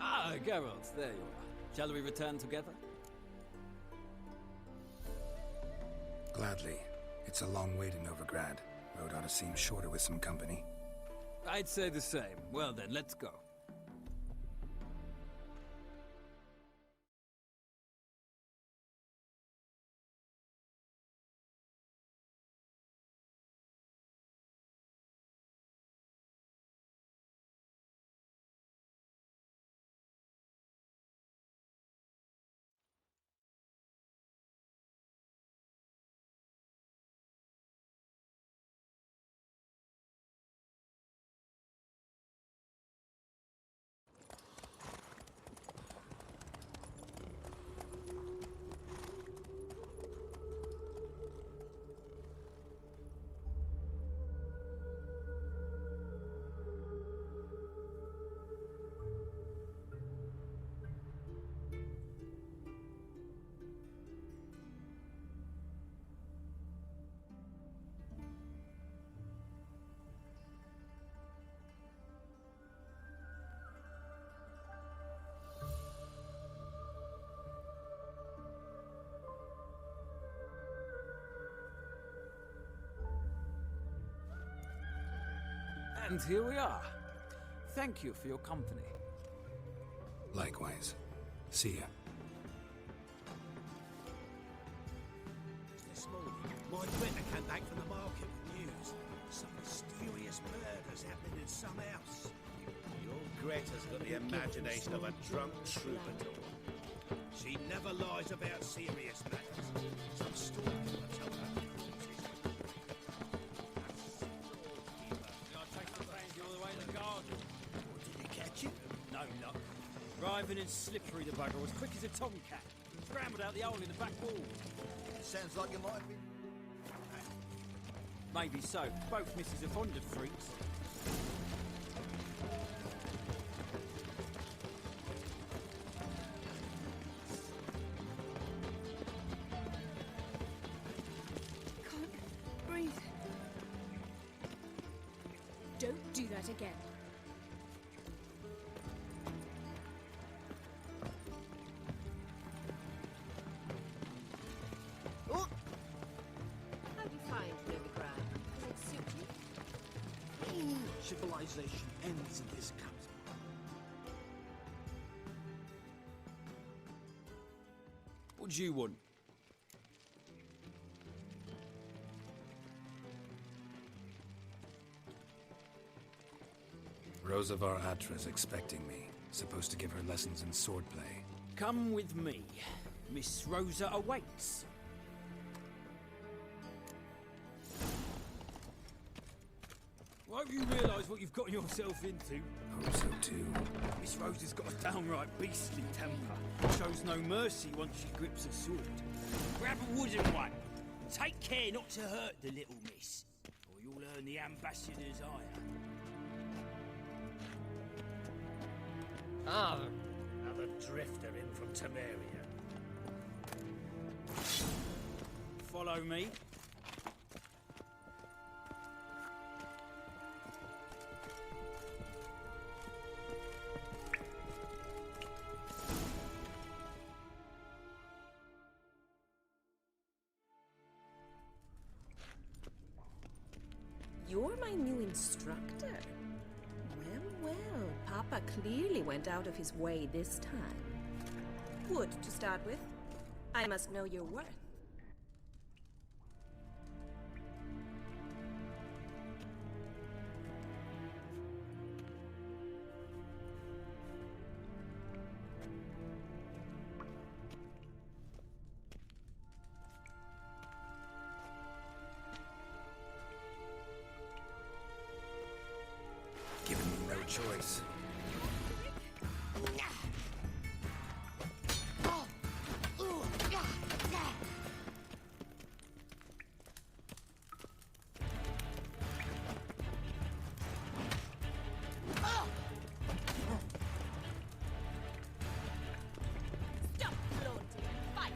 Ah, Geralt, there you are. Shall we return together?
Gladly. It's a long way to Novigrad. Road ought to seem shorter with some company.
I'd say the same. Well then, let's go. And here we are. Thank you for your company.
Likewise. See ya.
This morning, my Greta came back from the market with news. Some mysterious murders happening in some house.
Your Greta's got the imagination of a drunk troubadour.
She never lies about serious matters. Some story I told her.
I take the brandy all the way to the garden.
Did you catch it?
No luck. Writhing and slippery, the bugger, as quick as a tomcat. Scrambled out the hole in the back wall.
Sounds like you might have been...
Maybe so. Both misses are fond of freaks.
Can't breathe.
Don't do that again.
How do you find Novigrad? Does it suit you?
Civilization ends and this comes.
What do you want?
Rosavar Atra's expecting me. Supposed to give her lessons in swordplay.
Come with me. Miss Rosa awaits. Won't you realise what you've gotten yourself into?
Hope so too.
Miss Rosa's got a downright beastly temper. Shows no mercy once she grips a sword. Grab a wooden one. Take care not to hurt the little miss, or you'll earn the ambassador's ire.
Ah, another drifter in from Temeria.
Follow me.
You're my new instructor. Well, Papa clearly went out of his way this time. Wood, to start with. I must know your worth.
Giving me no choice.
Stop floating. Fight.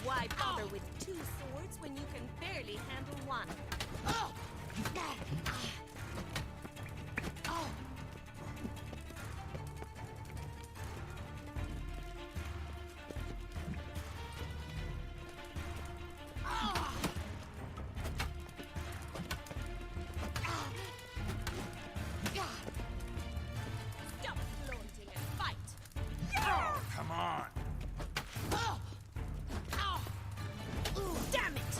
Why bother with two swords when you can barely handle one? Stop flaunting and fight!
Oh, come on!
Damn it!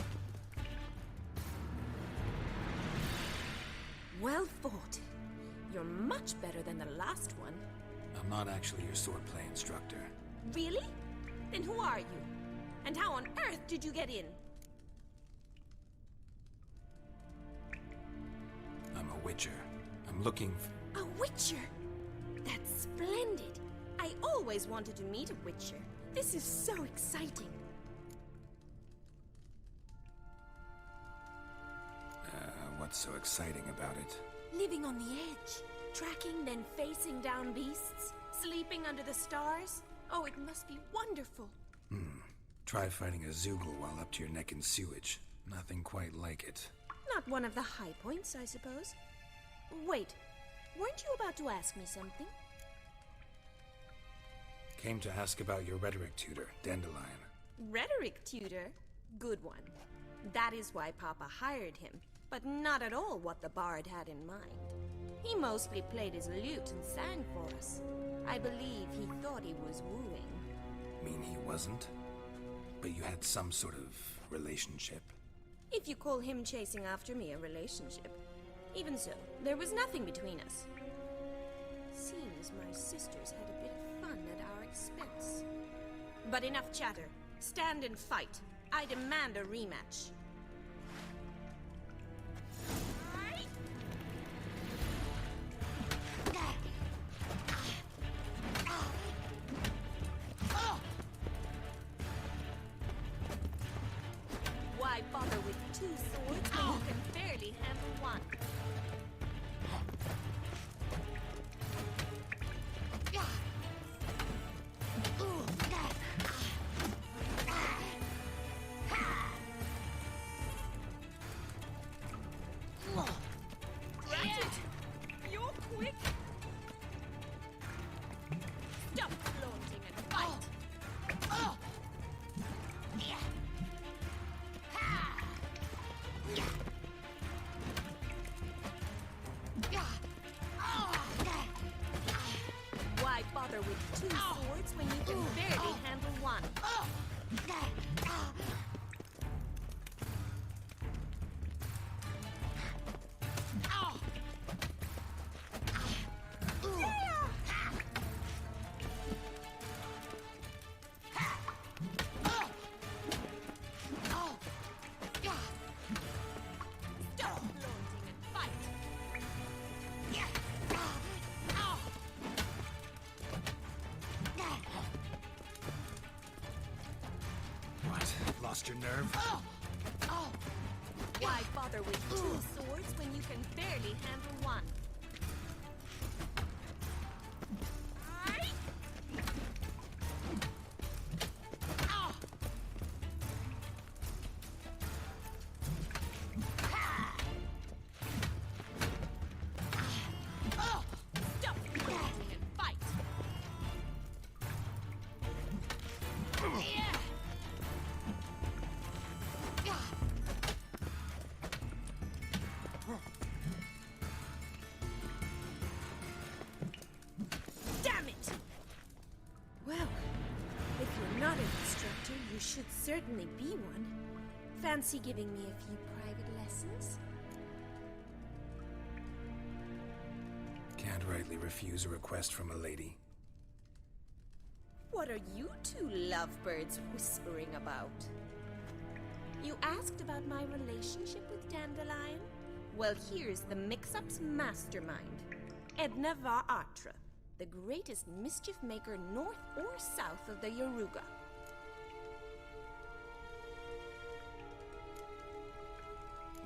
Well fought. You're much better than the last one.
I'm not actually your swordplay instructor.
Really? Then who are you? And how on earth did you get in?
I'm a witcher. I'm looking for...
A witcher? That's splendid. I always wanted to meet a witcher. This is so exciting.
What's so exciting about it?
Living on the edge. Tracking, then facing down beasts. Sleeping under the stars. Oh, it must be wonderful.
Try fighting a Zoogle while up to your neck in sewage. Nothing quite like it.
Not one of the high points, I suppose. Wait, weren't you about to ask me something?
Came to ask about your rhetoric tutor, Dandelion.
Rhetoric tutor? Good one. That is why Papa hired him, but not at all what the bard had in mind. He mostly played his lute and sang for us. I believe he thought he was wooing.
Mean he wasn't? But you had some sort of relationship?
If you call him chasing after me a relationship. Even so, there was nothing between us. Seems my sisters had a bit of fun at our expense. But enough chatter. Stand and fight. I demand a rematch. Why bother with two swords when you can barely handle one? Granted, you're quick. Stop flaunting and fight. Why bother with two swords when you can barely handle one? Stop flaunting and fight.
What? Lost your nerve?
Why bother with two swords when you can barely handle one? Stop flaunting and fight. Damn it! Well, if you're not an instructor, you should certainly be one. Fancy giving me a few private lessons?
Can't rightly refuse a request from a lady.
What are you two lovebirds whispering about? You asked about my relationship with Dandelion? Well, here's the mix-up's mastermind. Edna Va Atra, the greatest mischief maker north or south of the Yaruga.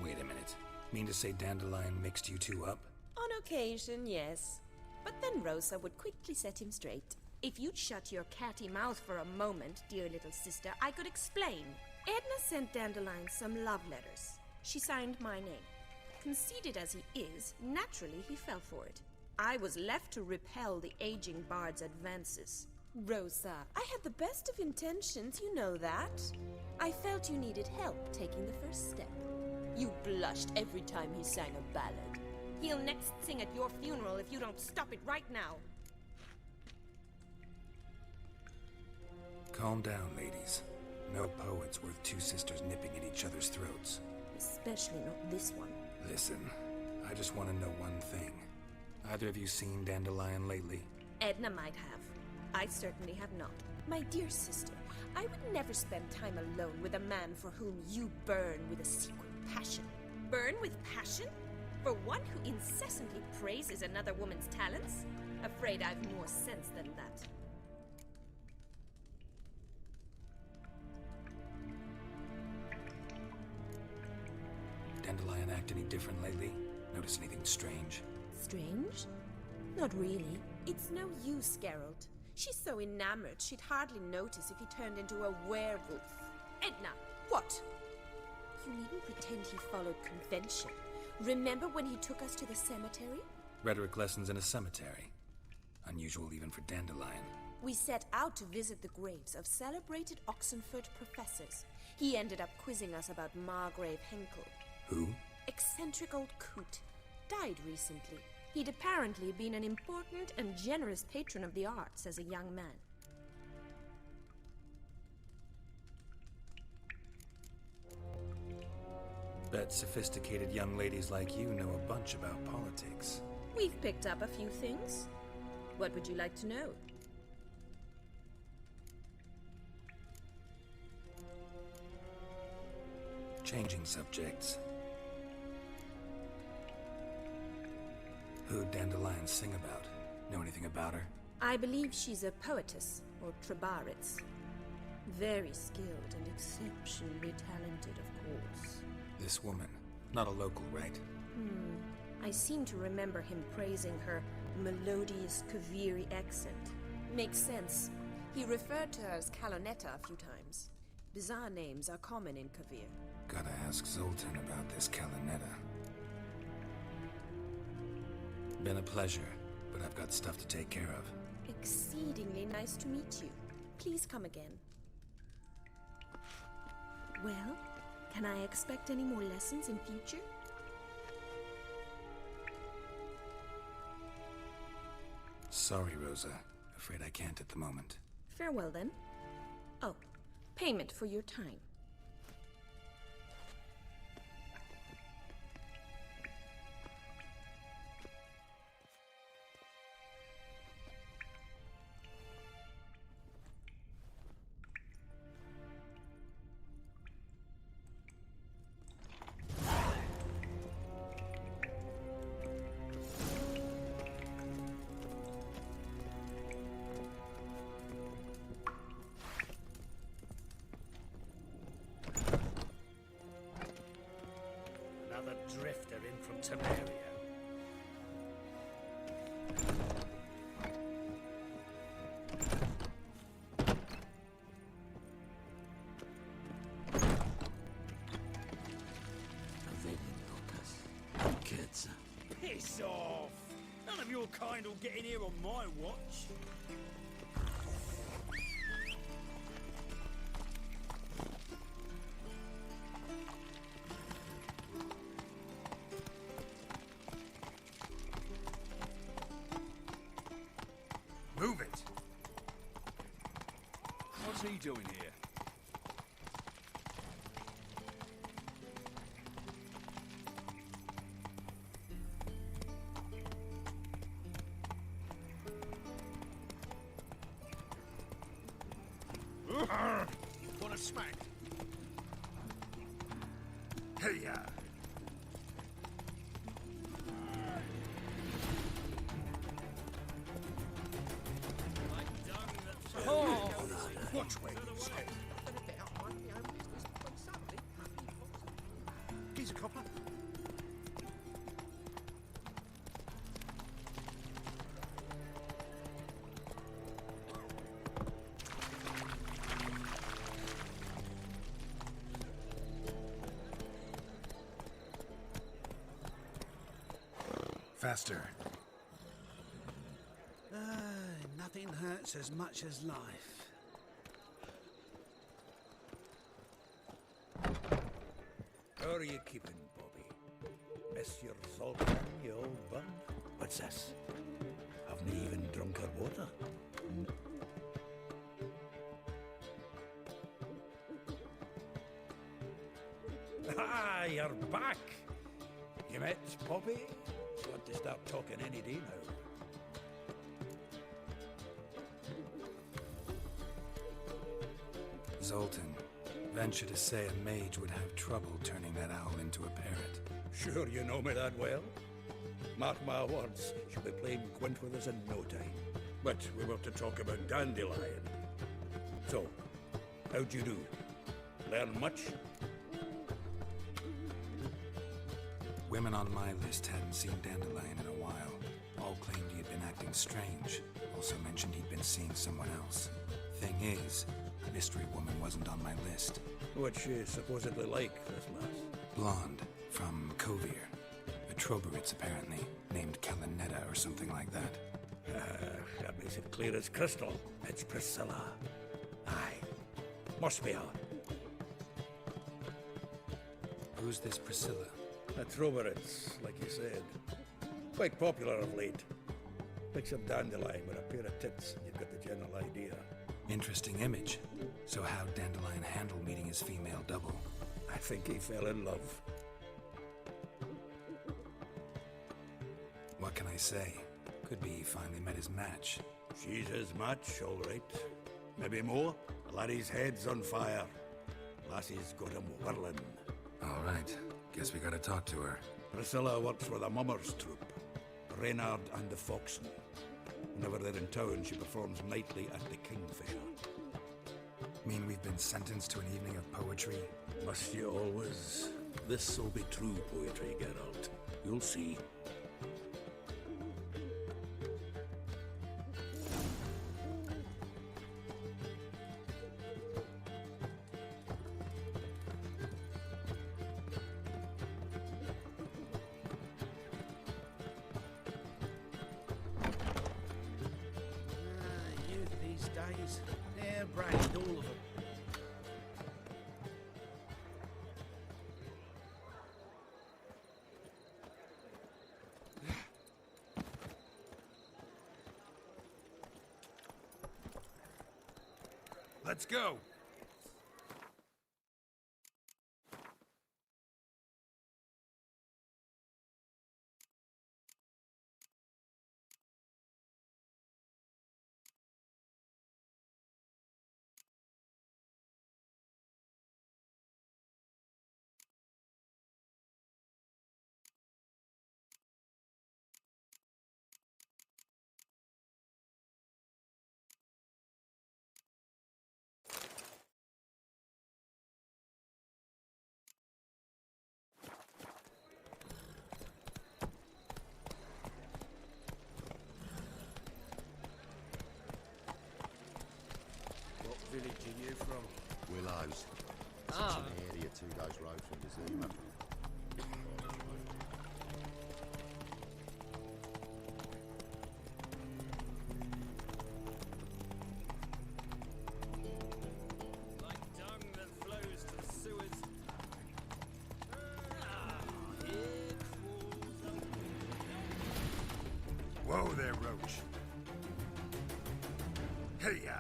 Wait a minute. Mean to say Dandelion mixed you two up?
On occasion, yes. But then Rosa would quickly set him straight. If you'd shut your catty mouth for a moment, dear little sister, I could explain. Edna sent Dandelion some love letters. She signed my name. Conceited as he is, naturally he fell for it. I was left to repel the aging bard's advances. Rosa, I had the best of intentions, you know that. I felt you needed help taking the first step. You blushed every time he sang a ballad. He'll next sing at your funeral if you don't stop it right now.
Calm down, ladies. No poet's worth two sisters nipping at each other's throats.
Especially not this one.
Listen, I just want to know one thing. Either of you seen Dandelion lately?
Edna might have. I certainly have not. My dear sister, I would never spend time alone with a man for whom you burn with a secret passion. Burn with passion? For one who incessantly praises another woman's talents? Afraid I've more sense than that.
Dandelion act any different lately? Notice anything strange?
Strange? Not really. It's no use, Geralt. She's so enamored she'd hardly notice if he turned into a werewolf. Edna, what? You needn't pretend he followed convention. Remember when he took us to the cemetery?
Rhetoric lessons in a cemetery. Unusual even for Dandelion.
We set out to visit the graves of celebrated Oxenford professors. He ended up quizzing us about Margrave Henkel.
Who?
Eccentric old coot. Died recently. He'd apparently been an important and generous patron of the arts as a young man.
Bet sophisticated young ladies like you know a bunch about politics.
We've picked up a few things. What would you like to know?
Changing subjects. Who'd Dandelion sing about? Know anything about her?
I believe she's a poetess, or trabaritz. Very skilled and exceptionally talented, of course.
This woman. Not a local, right?
I seem to remember him praising her melodious Kaviri accent. Makes sense. He referred to her as Kalonetta a few times. Bizarre names are common in Kavir.
Gotta ask Zoltan about this Kalonetta. Been a pleasure, but I've got stuff to take care of.
Exceedingly nice to meet you. Please come again. Well, can I expect any more lessons in future?
Sorry, Rosa. Afraid I can't at the moment.
Farewell, then. Oh, payment for your time.
Another drifter in from Temeria.
Kids.
Piss off! None of your kind will get in here on my watch.
Move it! What's he doing here?
Want a smack?
Hey,
Watch where you step. He's a copper.
Faster.
Nothing hurts as much as life.
How are you keeping, Bobby? Miss your Zoltan, you old bum? What's this? Haven't you even drunk her water? Ah, you're back! You met Bobby? Want to start talking any day now.
Zoltan, venture to say a mage would have trouble turning that owl into a parrot.
Sure you know me that well. Mark my words, she'll be playing quint with us in no time. But we were to talk about Dandelion. So, how'd you do? Learn much?
Women on my list hadn't seen Dandelion in a while. All claimed he had been acting strange. Also mentioned he'd been seeing someone else. Thing is, The mystery woman wasn't on my list.
What's she supposedly like, this lass?
Blonde, from Kovir. A Troberitz, apparently, named Kellanetta or something like that.
That makes it clear as crystal. It's Priscilla. Aye. Must be her.
Who's this Priscilla?
A Troberitz, like you said. Quite popular of late. Mix up Dandelion with a pair of tits and you've got the general idea.
Interesting image. So how'd Dandelion handle meeting his female double?
I think he fell in love.
What can I say? Could be he finally met his match.
She's his match, all right. Maybe more. Laddie's head's on fire. Lassie's got him whirling.
All right. Guess we gotta talk to her.
Priscilla works with a mummers troupe. Reynard and the Foxen. Whenever they're in town, she performs nightly at the Kingfisher.
Mean we've been sentenced to an evening of poetry?
Must you always? This'll be true poetry, Geralt. You'll see.
They're brained, all of them.
Let's go!
Village are you from?
Willows. It's an area 2 days road from the Zuma.
Like dung that flows to the sewers.
Whoa there, Roach. Hey-ya!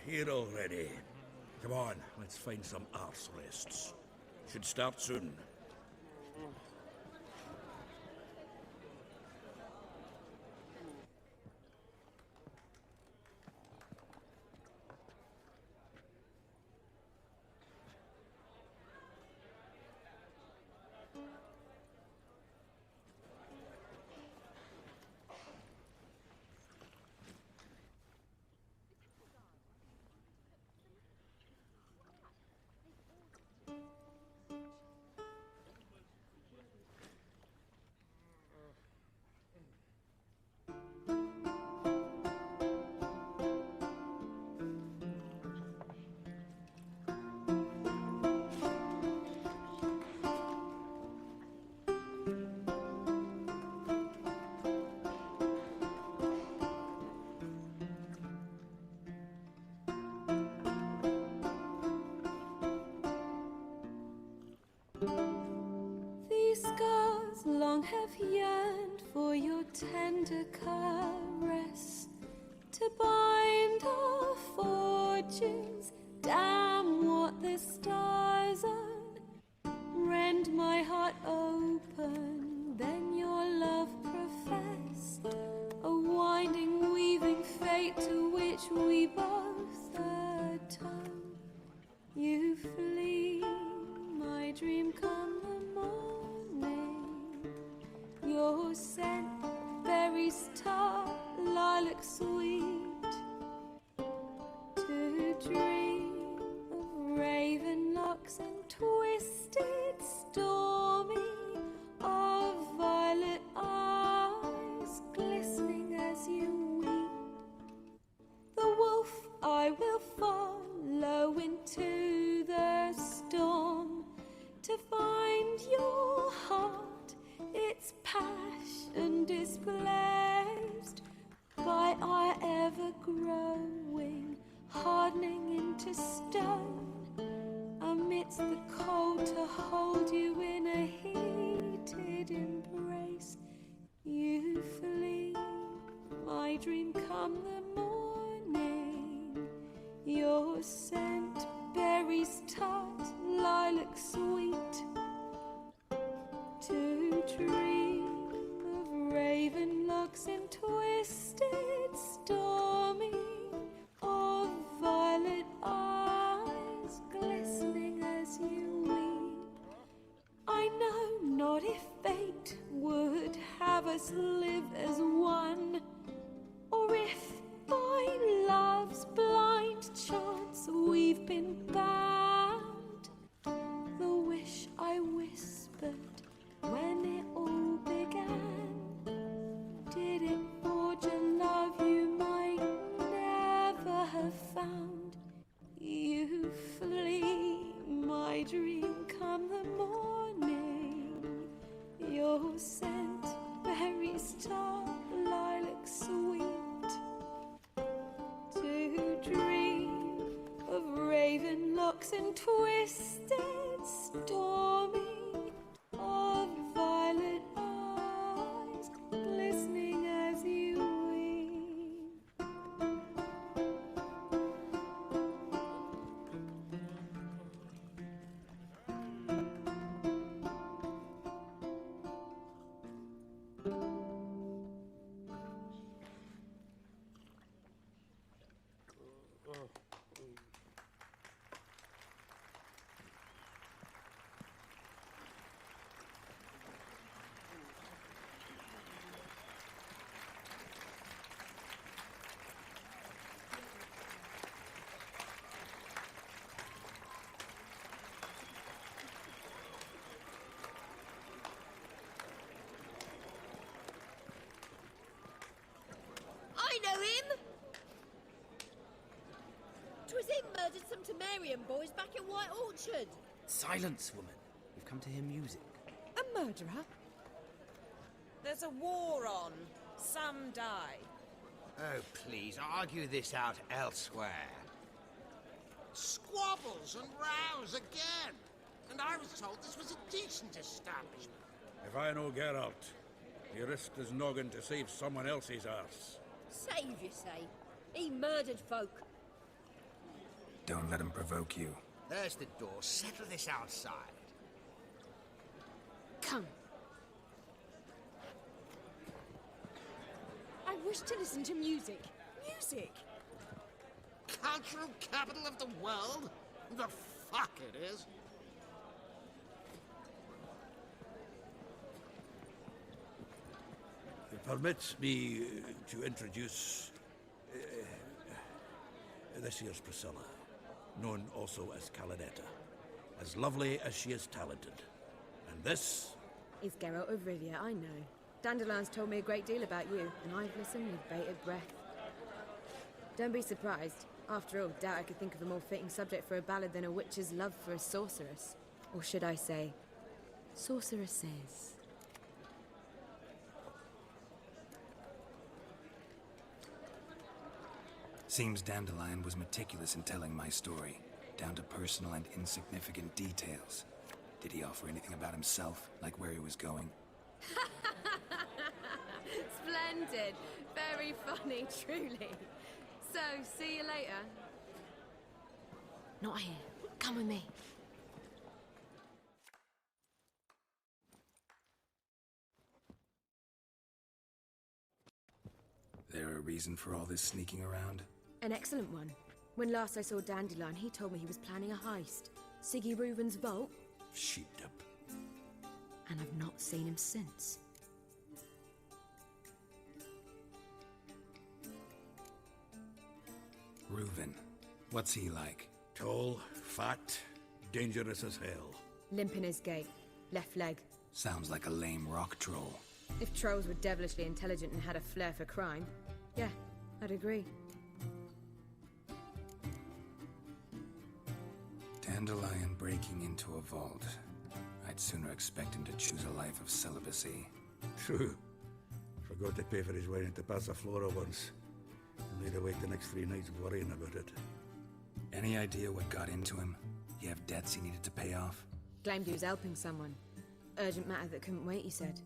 Here already. Come on, let's find some arse rests. Should start soon.
long have yearned for your tender caress, to bind our fortunes. Damn what the stars own. Rend my heart open, then your love profess, a winding weave dream come the morning. Your scent, berries tart, lilac sweet. To dream of raven locks and twisted, stormy, of violet eyes glistening as you weep. The wolf I will follow into the storm to find your heart, its passion displaced by our ever-growing, hardening into stone. Amidst the cold to hold you in a heated embrace, you flee, my dream come the morning. Your scent, berries tart, lilac sweet. To dream of raven locks and twisted, stormy, of violet eyes glistening as you weep. I know not if fate would have us live as one, or if by love's blind chance we've been bound. The wish I whispered when it all began, did it forge a love you might never have found? You flee, my dream come the morning. Your scent, berries tart, lilac sweet. To dream of raven locks and twisted, stormy, of violet eyes glistening as you weep.
I know him! 'Twas him murdered some Temerian boys back at White Orchard.
Silence, woman. We've come to hear music.
A murderer?
There's a war on. Some die.
Oh, please, argue this out elsewhere.
Squabbles and rows again. And I was told this was a decent establishment.
If I know Geralt, he risked his noggin to save someone else's arse.
Save, you say? He murdered folk.
Don't let him provoke you.
There's the door. Settle this outside.
Come. I wish to listen to music. Music!
Cultural capital of the world? The fuck it is.
Permit me to introduce this here's Priscilla, known also as Calinetta, as lovely as she is talented. And this
is Geralt of Rivia, I know. Dandelion's told me a great deal about you, and I've listened with bated breath. Don't be surprised. After all, doubt I could think of a more fitting subject for a ballad than a witch's love for a sorceress. Or should I say, sorceresses.
Seems Dandelion was meticulous in telling my story, down to personal and insignificant details. Did he offer anything about himself, like where he was going?
Splendid. Very funny, truly. So, see you later.
Not here. Come with me.
There a reason for all this sneaking around?
An excellent one. When last I saw Dandelion, he told me he was planning a heist. Siggy Reuven's vault?
sheepdip.
And I've not seen him since.
Reuven. What's he like?
Tall, fat, dangerous as hell.
Limp in his gait. Left leg.
Sounds like a lame rock troll.
If trolls were devilishly intelligent and had a flair for crime, yeah, I'd agree.
Dandelion breaking into a vault. I'd sooner expect him to choose a life of celibacy.
True. Forgot to pay for his way into Passaflora once. And made her wait the next 3 nights worrying about it.
Any idea what got into him? He have debts he needed to pay off?
Claimed he was helping someone. Urgent matter that couldn't wait, he said.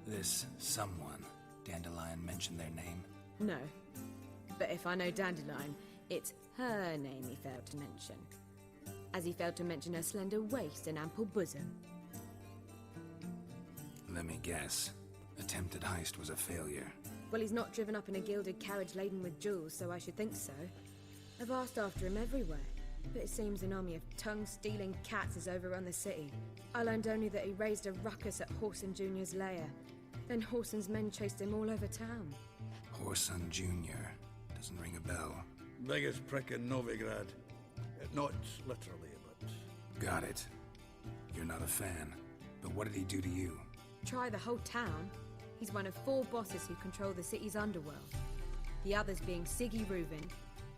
This someone, Dandelion mentioned their name?
No. But if I know Dandelion, it's her name he failed to mention. As he failed to mention her slender waist and ample bosom.
Let me guess. Attempted heist was a failure.
Well, he's not driven up in a gilded carriage laden with jewels, so I should think so. I've asked after him everywhere, but it seems an army of tongue-stealing cats has overrun the city. I learned only that he raised a ruckus at Whoreson Jr.'s lair. Then Whoreson's men chased him all over town.
Whoreson Jr. Doesn't ring a bell.
Biggest prick in Novigrad. Not literally, but...
Got it. You're not a fan. But what did he do to you?
Try the whole town. He's one of 4 bosses who control the city's underworld. The others being Siggy Reuven,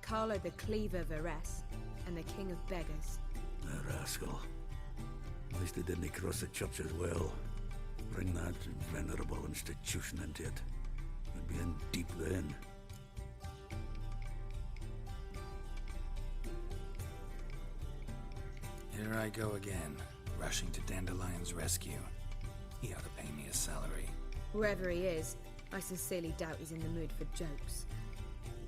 Carlo the Cleaver Varese, and the King of Beggars.
The rascal. At least he didn't cross the church as well. Bring that venerable institution into it. I'd be in deep then.
Here I go again, rushing to Dandelion's rescue. He ought to pay me a salary.
Wherever he is, I sincerely doubt he's in the mood for jokes.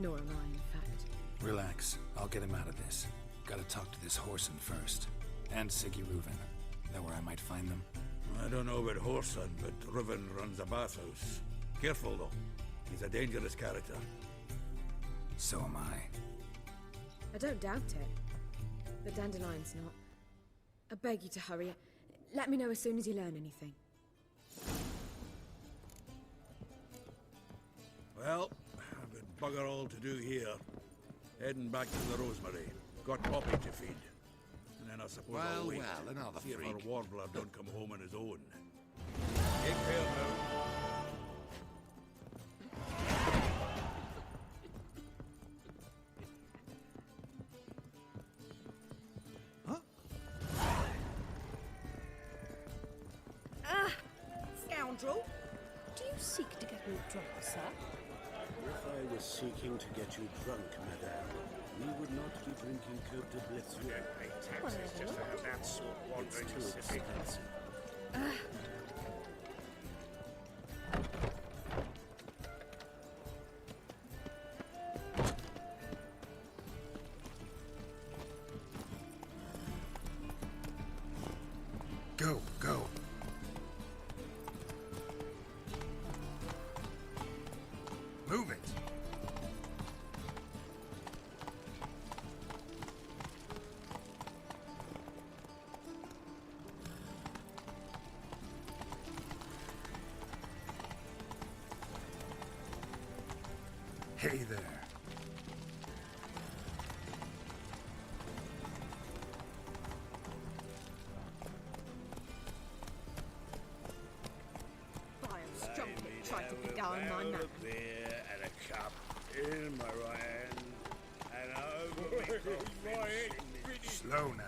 Nor am I, in fact.
Relax, I'll get him out of this. Gotta talk to this Whoreson first. And Siggy Reuven. Know where I might find them?
I don't know about Whoreson, but Reuven runs a bathhouse. Careful, though. He's a dangerous character.
So am I.
I don't doubt it. But Dandelion's not. I beg you to hurry. Let me know as soon as you learn anything.
Well, I've got bugger all to do here. Heading back to the Rosemary. Got Poppy to feed. And then I suppose I'll wait.
Well, another
see
freak.
if our warbler don't come home on his own. Take care now.
Scoundrel!
Do you seek to get me drunk, sir?
If I was seeking to get you drunk, madame, we would not be drinking Cote de Blitz.
We don't pay taxes just for that sort wandering
It's
the
too
city.
expensive.
Go, go. Move it. Hey there.
Vile strumpet tried to beguile my man.
A beer and a cup in my right hand, and over my coffin.
Slow now.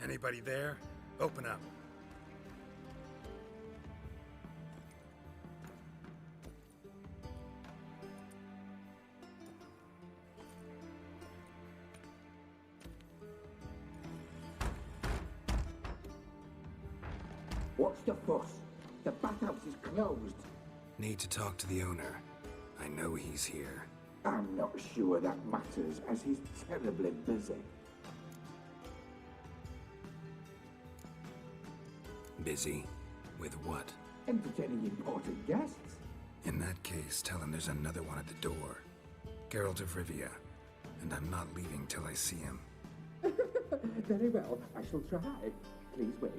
Anybody there? Open up.
What's the fuss? The bathhouse is closed.
Need to talk to the owner. I know he's here.
I'm not sure that matters, as he's terribly busy.
Busy? With what?
Entertaining important guests.
In that case, tell him there's another one at the door. Geralt of Rivia. And I'm not leaving till I see him.
Very well, I shall try. Please wait.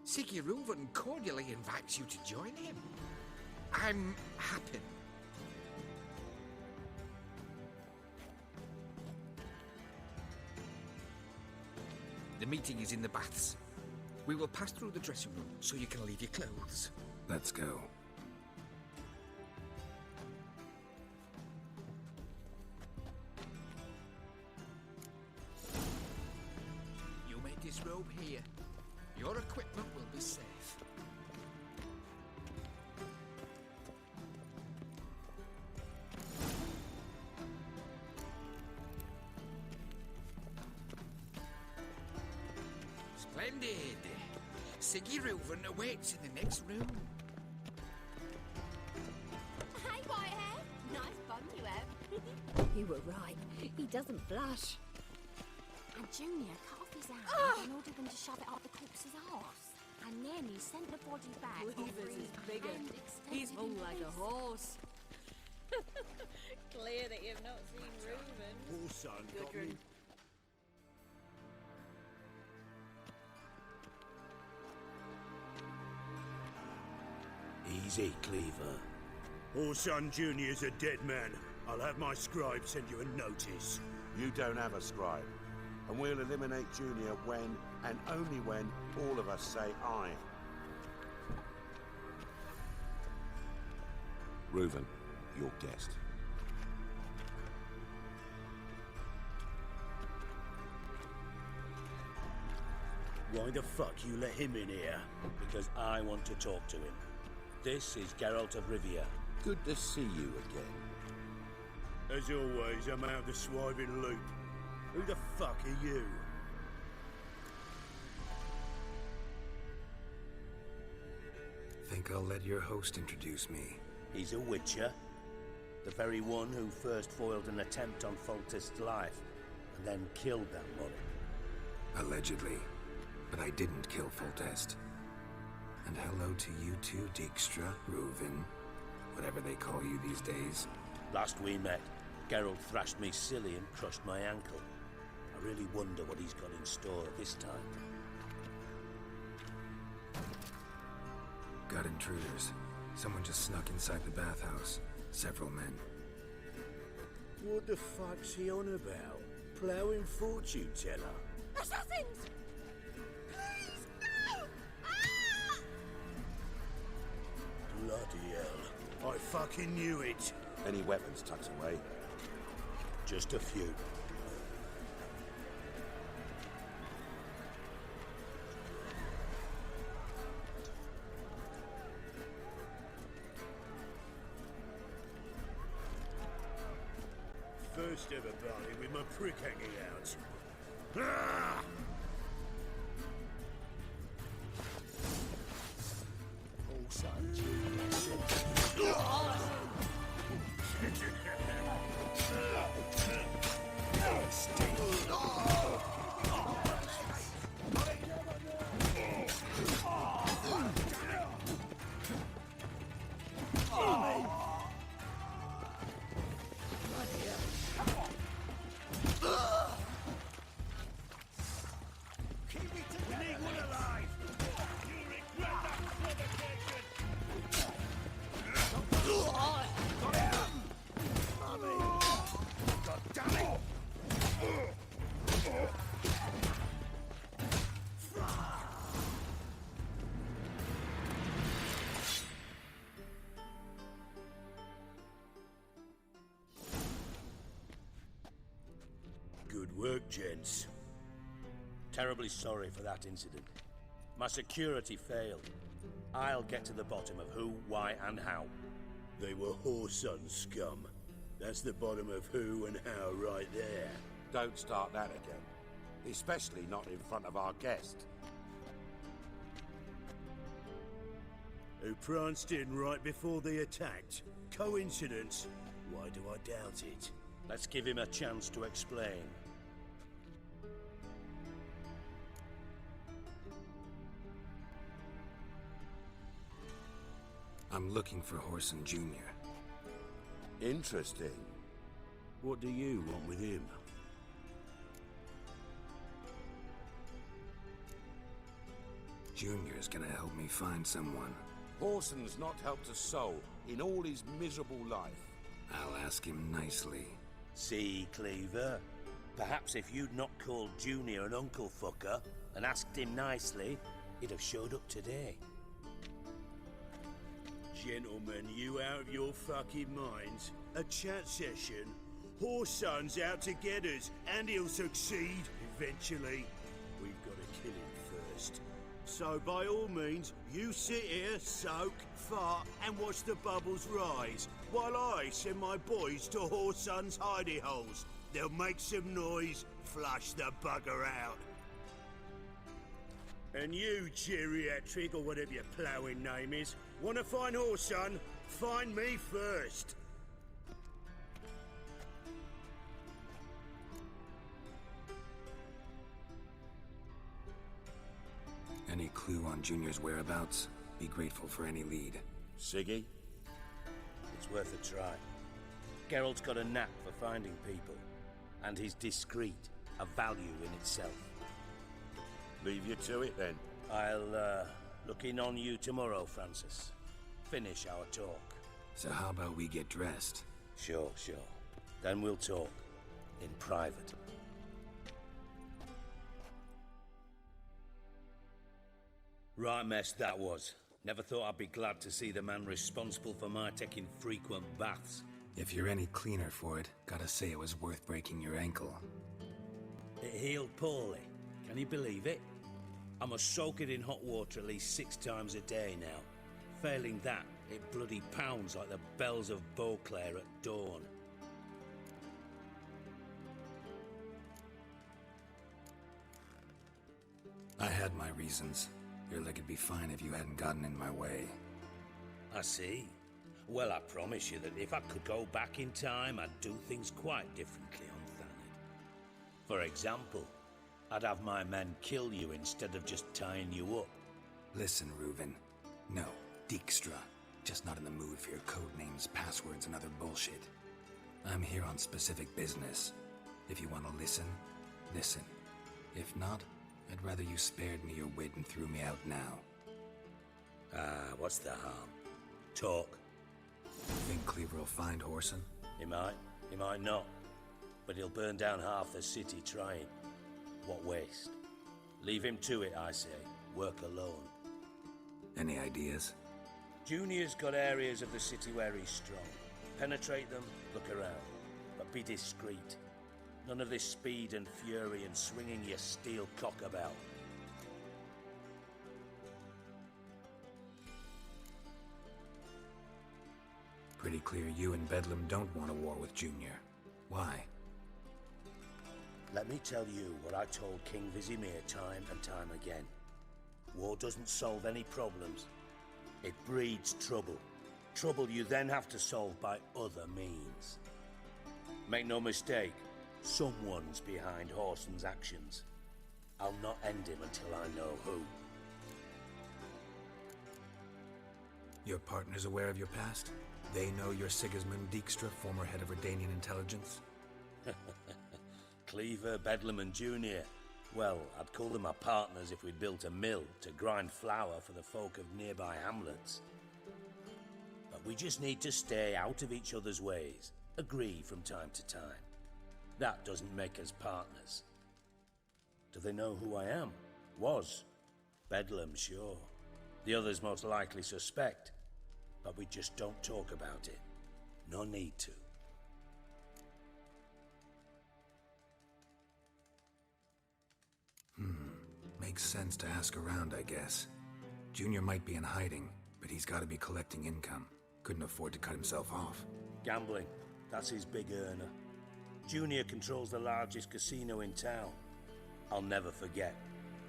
Sigurd cordially invites you to join him. I'm happy. The meeting is in the baths. We will pass through the dressing room so you can leave your clothes.
Let's go.
You may disrobe here. Your equipment will be safe. Splendid. Sigurd awaits in the next room.
Hey, Whitehair. Nice bum you have.
You were right. He doesn't blush.
And Junior cut off his hand and ordered them to shove it up the corpse's arse. And then he sent the body back.
Weaver's is bigger. He's more like a horse. Clear that you've not seen Reuben.
Poor son got me.
Easy, Cleaver.
Orson Jr.'s a dead man. I'll have my scribe send you a notice.
You don't have a scribe. And we'll eliminate Junior when, and only when, all of us say aye. Reuven, your guest.
Why the fuck you let him in here? Because I want to talk to him. This is Geralt of Rivia.
Good to see you again.
As always, I'm out the swiving loop. Who the fuck are you?
Think I'll let your host introduce me.
He's a witcher. The very one who first foiled an attempt on Foltest's life, and then killed that money.
Allegedly. But I didn't kill Foltest. And hello to you too, Dijkstra, Reuven, whatever they call you these days.
Last we met, Geralt thrashed me silly and crushed my ankle. I really wonder what he's got in store this time.
Got intruders. Someone just snuck inside the bathhouse. Several men.
What the fuck's he on about? Ploughing fortune teller?
Assassins! Please, no! Ah!
Bloody hell. I fucking knew it.
Any weapons tucked away?
Just a few.
First ever party with my prick hanging out. Ah!
Also,
Good work, gents. Terribly sorry for that incident. My security failed. I'll get to the bottom of who, why, and how.
They were whoreson scum. That's the bottom of who and how right there.
Don't start that again. Especially not in front of our guest.
Who pranced in right before they attacked. Coincidence? Why do I doubt it?
Let's give him a chance to explain.
I'm looking for Horson Jr.
Interesting. What do you want with him?
Junior's gonna help me find someone.
Horson's not helped a soul in all his miserable life.
I'll ask him nicely.
See, Cleaver? Perhaps if you'd not called Junior an uncle fucker and asked him nicely, he'd have showed up today.
Gentlemen, you out of your fucking minds? A chat session? Horson's out to get us, and he'll succeed eventually. We've got to kill him first. So by all means, you sit here, soak, fart, and watch the bubbles rise, while I send my boys to Horson's hidey holes. They'll make some noise, flush the bugger out. And you, geriatric, or whatever your ploughing name is, want to find Horson? Find me first.
Any clue on Junior's whereabouts? Be grateful for any lead.
Siggy? It's worth a try. Geralt's got a knack for finding people, and he's discreet, a value in itself.
Leave you to it, then.
I'll, look in on you tomorrow, Francis. Finish our talk.
So how about we get dressed?
Sure. Then we'll talk. In private. Right mess that was. Never thought I'd be glad to see the man responsible for my taking frequent baths.
If you're any cleaner for it, gotta say it was worth breaking your ankle.
It healed poorly. Can you believe it? I must soak it in hot water at least 6 times a day now. Failing that, it bloody pounds like the bells of Beauclair at dawn.
I had my reasons. Your leg would be fine if you hadn't gotten in my way.
I see. Well, I promise you that if I could go back in time, I'd do things quite differently on Thanet. For example, I'd have my men kill you instead of just tying you up.
Listen, Reuven. No, Dijkstra. Just not in the mood for your code names, passwords, and other bullshit. I'm here on specific business. If you want to listen, listen. If not, I'd rather you spared me your wit and threw me out now.
What's the harm? Talk.
Think Cleaver will find Horson?
He might not. But he'll burn down half the city trying. What waste. Leave him to it, I say. Work alone.
Any ideas?
Junior's got areas of the city where he's strong. Penetrate them, look around. But be discreet. None of this speed and fury and swinging your steel cock about.
Pretty clear you and Bedlam don't want a war with Junior. Why?
Let me tell you what I told King Vizimir time and time again. War doesn't solve any problems. It breeds trouble. Trouble you then have to solve by other means. Make no mistake, someone's behind Horson's actions. I'll not end him until I know who.
Your partner's aware of your past? They know you're Sigismund Dijkstra, former head of Redanian intelligence?
Cleaver, Bedlam and Junior. Well, I'd call them our partners if we'd built a mill to grind flour for the folk of nearby hamlets. But we just need to stay out of each other's ways. Agree from time to time. That doesn't make us partners. Do they know who I am? Was. Bedlam, sure. The others most likely suspect. But we just don't talk about it. No need to.
Makes sense to ask around, I guess. Junior might be in hiding, but he's got to be collecting income. Couldn't afford to cut himself off.
Gambling. That's his big earner. Junior controls the largest casino in town. I'll never forget.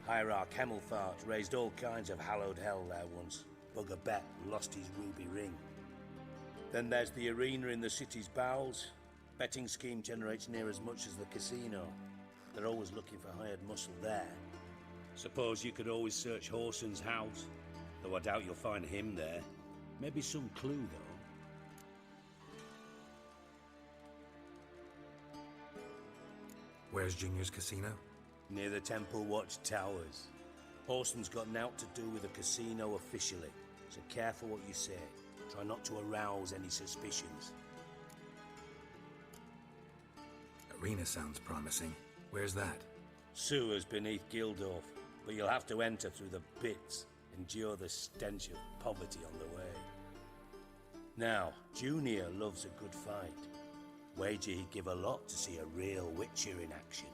Hierarch Hemmelfart raised all kinds of hallowed hell there once. Bugger bet and lost his ruby ring. Then there's the arena in the city's bowels. Betting scheme generates near as much as the casino. They're always looking for hired muscle there. Suppose you could always search Horson's house, though I doubt you'll find him there. Maybe some clue, though.
Where's Junior's casino?
Near the Temple Watch Towers. Horson's got nought to do with the casino officially, so careful what you say. Try not to arouse any suspicions.
Arena sounds promising. Where's that?
Sewers beneath Gildorf, but you'll have to enter through the pits, endure the stench of poverty on the way. Now, Junior loves a good fight. Wager he'd give a lot to see a real Witcher in action.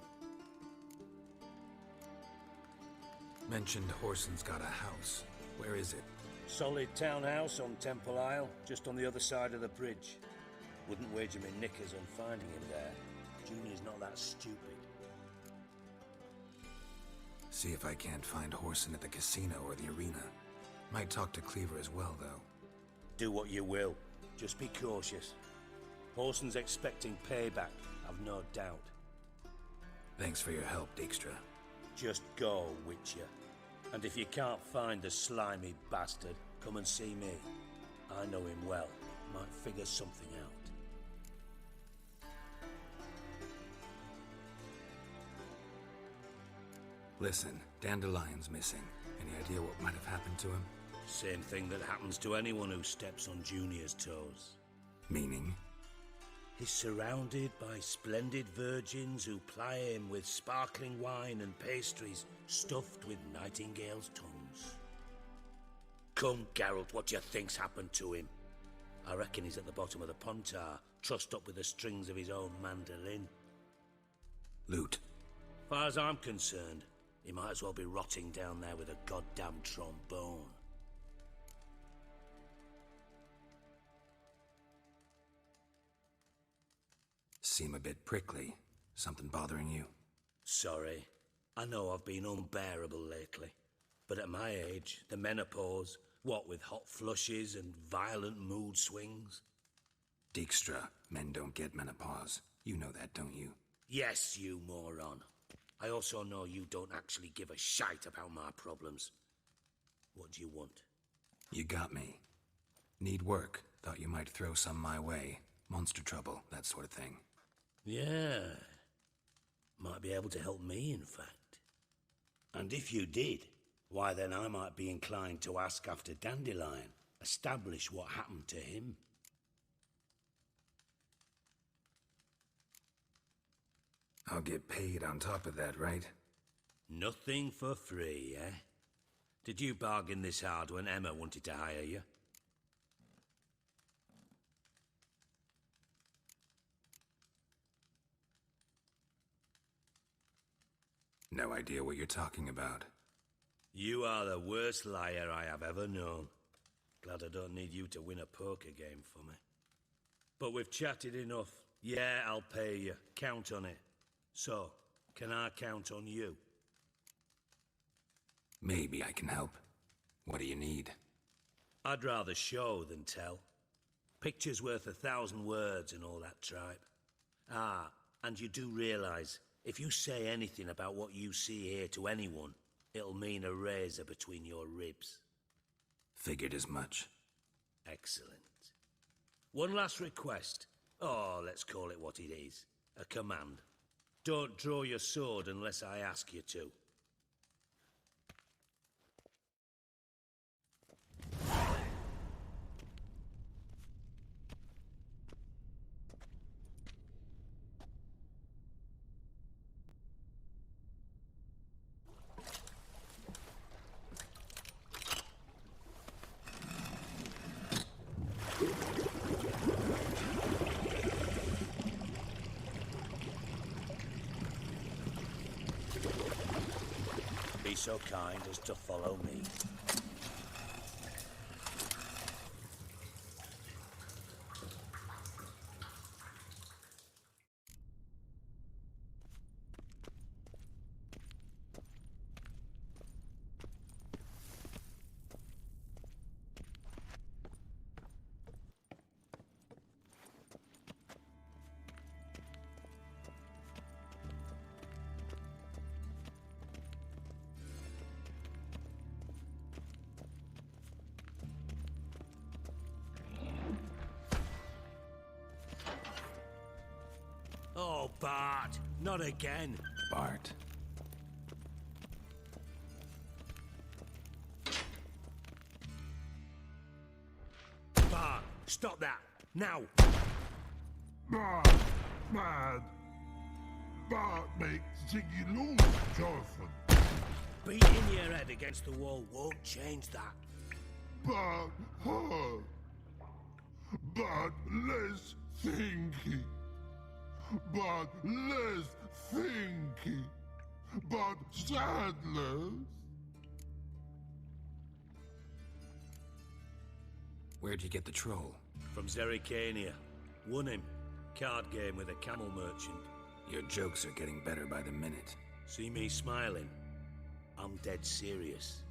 Mentioned Horson's got a house. Where is it?
Solid townhouse on Temple Isle, just on the other side of the bridge. Wouldn't wager me knickers on finding him there. Junior's not that stupid.
See if I can't find Horson at the casino or the arena. Might talk to Cleaver as well, though.
Do what you will. Just be cautious. Horson's expecting payback, I've no doubt.
Thanks for your help, Dijkstra.
Just go, Witcher. And if you can't find the slimy bastard, come and see me. I know him well. Might figure something out.
Listen, Dandelion's missing. Any idea what might have happened to him?
Same thing that happens to anyone who steps on Junior's toes.
Meaning?
He's surrounded by splendid virgins who ply him with sparkling wine and pastries stuffed with nightingales' tongues. Come, Geralt, what do you think's happened to him? I reckon he's at the bottom of the Pontar, trussed up with the strings of his own mandolin.
Loot.
Far as I'm concerned, he might as well be rotting down there with a goddamn trombone.
Seem a bit prickly. Something bothering you?
Sorry. I know I've been unbearable lately. But at my age, the menopause, what with hot flushes and violent mood swings?
Dijkstra, men don't get menopause. You know that, don't you?
Yes, you moron. I also know you don't actually give a shite about my problems. What do you want?
You got me. Need work. Thought you might throw some my way. Monster trouble, that sort of thing.
Yeah. Might be able to help me, in fact. And if you did, why then I might be inclined to ask after Dandelion, establish what happened to him.
I'll get paid on top of that, right?
Nothing for free, eh? Did you bargain this hard when Emma wanted to hire you?
No idea what you're talking about.
You are the worst liar I have ever known. Glad I don't need you to win a poker game for me. But we've chatted enough. Yeah, I'll pay you. Count on it. So, can I count on you?
Maybe I can help. What do you need?
I'd rather show than tell. Picture's worth 1,000 words and all that tripe. Ah, and you do realize, if you say anything about what you see here to anyone, it'll mean a razor between your ribs.
Figured as much.
Excellent. One last request. Oh, let's call it what it is. A command. Don't draw your sword unless I ask you to. Be so kind as to follow me. Oh, Bart, not again.
Bart.
Bart, stop that, now.
Bart, mad. Bart makes Ziggy lose, Jonathan.
Beating your head against the wall won't change that.
Bart hurt. Bart less thinky. Bart less thinky. Bart sadless.
Where'd you get the troll?
From Zerrikania. Won him. Card game with a camel merchant.
Your jokes are getting better by the minute.
See me smiling? I'm dead serious.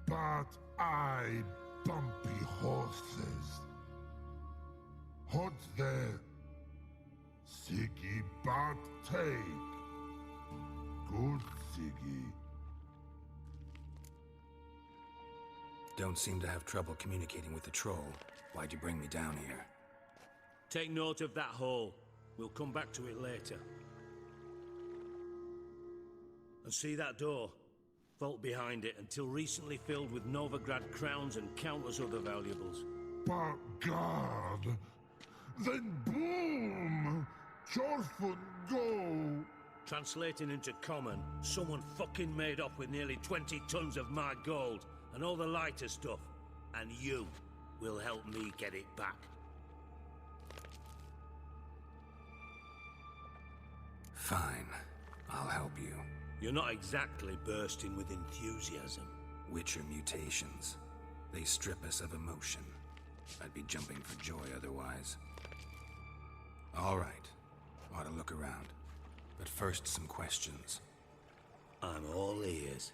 But I bumpy horses. Hot there. Siggy but take. Good Siggy.
Don't seem to have trouble communicating with the troll. Why'd you bring me down here?
Take note of that hole. We'll come back to it later. And see that door? Vault behind it, until recently filled with Novigrad crowns and countless other valuables.
But God! Then boom! Chorfun go!
Translating into common, someone fucking made off with nearly 20 tons of my gold, and all the lighter stuff. And you will help me get it back.
Fine. I'll help you.
You're not exactly bursting with enthusiasm.
Witcher mutations. They strip us of emotion. I'd be jumping for joy otherwise. All right. Ought to look around. But first, some questions.
I'm all ears.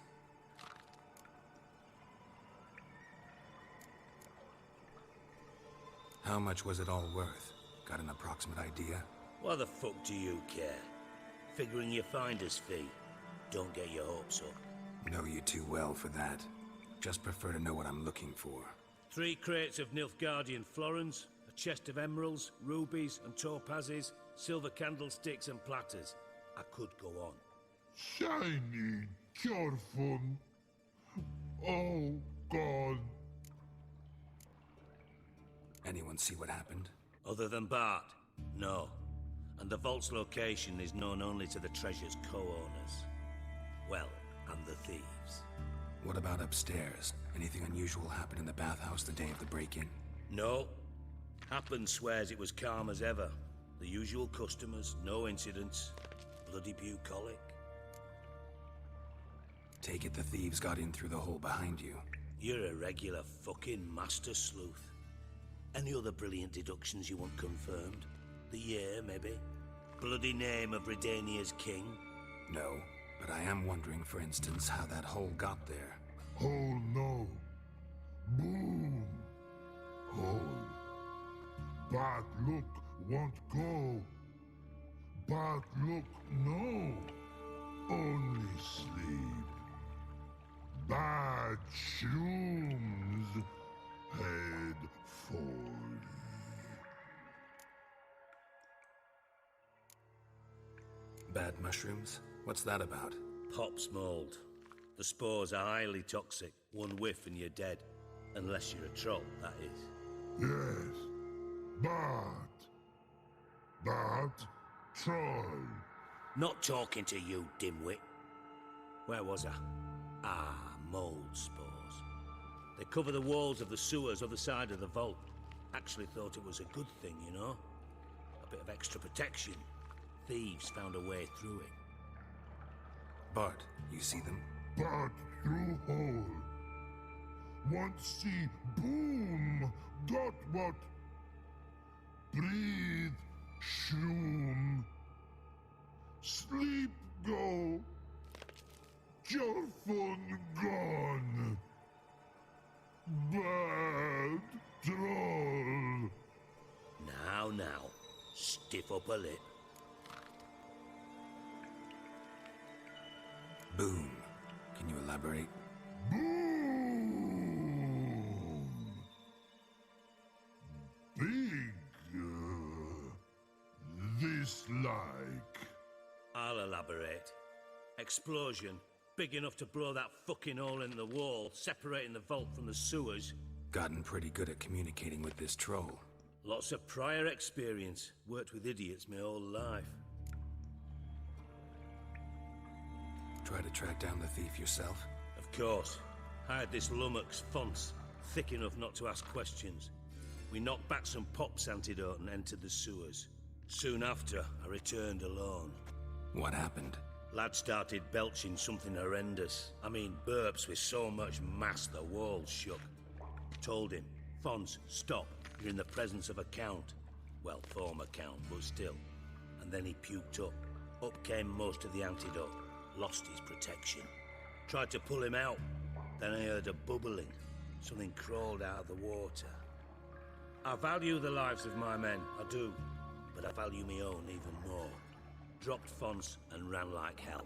How much was it all worth? Got an approximate idea?
Why the fuck do you care? Figuring your finder's fee. Don't get your hopes up.
Know you too well for that. Just prefer to know what I'm looking for.
3 crates of Nilfgaardian florins, a chest of emeralds, rubies and topazes, silver candlesticks and platters. I could go on.
Shiny Chorfun. Oh, God.
Anyone see what happened?
Other than Bart? No. And the vault's location is known only to the treasure's co-owners. Well, and the thieves.
What about upstairs? Anything unusual happen in the bathhouse the day of the break-in?
No. Happen swears it was calm as ever. The usual customers, no incidents. Bloody bucolic.
Take it the thieves got in through the hole behind you.
You're a regular fucking master sleuth. Any other brilliant deductions you want confirmed? The year, maybe? Bloody name of Redania's king?
No, but I am wondering, for instance, how that hole got there.
Hole no. Boom. Hole. Bad look won't go. Bad look no. Only sleep. Bad shrooms. Head fall.
Bad mushrooms? What's that about?
Pop's mold. The spores are highly toxic. One whiff and you're dead. Unless you're a troll, that is.
Yes. Bad troll.
Not talking to you, dimwit. Where was I? Ah, mold spores. They cover the walls of the sewers other side of the vault. Actually thought it was a good thing, you know? A bit of extra protection. Thieves found a way through it.
Bart, you see them?
Bart through hole. Want see boom. Got what? Breathe. Shroom. Sleep go. Jorfun gone. Bad troll.
Now. Stiff up a lip.
Boom. Can you elaborate?
Boom. Big. This this like?
I'll elaborate. Explosion, big enough to blow that fucking hole in the wall, separating the vault from the sewers.
Gotten pretty good at communicating with this troll.
Lots of prior experience. Worked with idiots my whole life.
Try to track down the thief yourself?
Of course. Hired this lummox, Fonce, thick enough not to ask questions. We knocked back some pop's antidote and entered the sewers. Soon after, I returned alone.
What happened?
Lad started belching something horrendous. I mean, burps with so much mass the walls shook. Told him, Fonce, stop. You're in the presence of a count. Well, former count, but still. And then he puked up. Up came most of the antidote. Lost his protection. Tried to pull him out. Then I heard a bubbling. Something crawled out of the water. I value the lives of my men, I do. But I value my own even more. Dropped Fonce and ran like hell.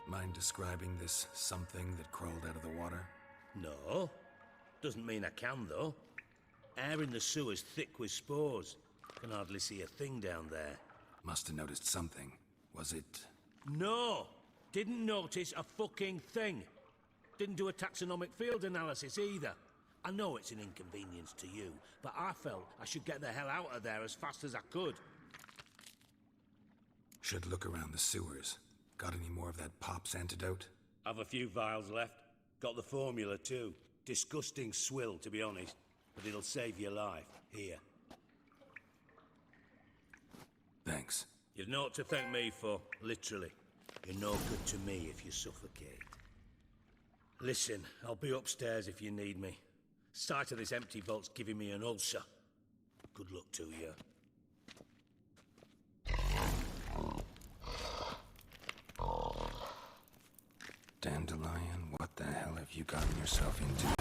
Mind describing this something that crawled out of the water?
No. Doesn't mean I can, though. Air in the sewer's thick with spores. Can hardly see a thing down there.
Must have noticed something. Was it...
No! Didn't notice a fucking thing. Didn't do a taxonomic field analysis either. I know it's an inconvenience to you, but I felt I should get the hell out of there as fast as I could.
Should look around the sewers. Got any more of that pop's antidote?
I've a few vials left. Got the formula too. Disgusting swill, to be honest. But it'll save your life. Here.
Thanks.
You've naught to thank me for, literally. You're no good to me if you suffocate. Listen, I'll be upstairs if you need me. Sight of this empty vault's giving me an ulcer. Good luck to you.
Dandelion, what the hell have you gotten yourself into?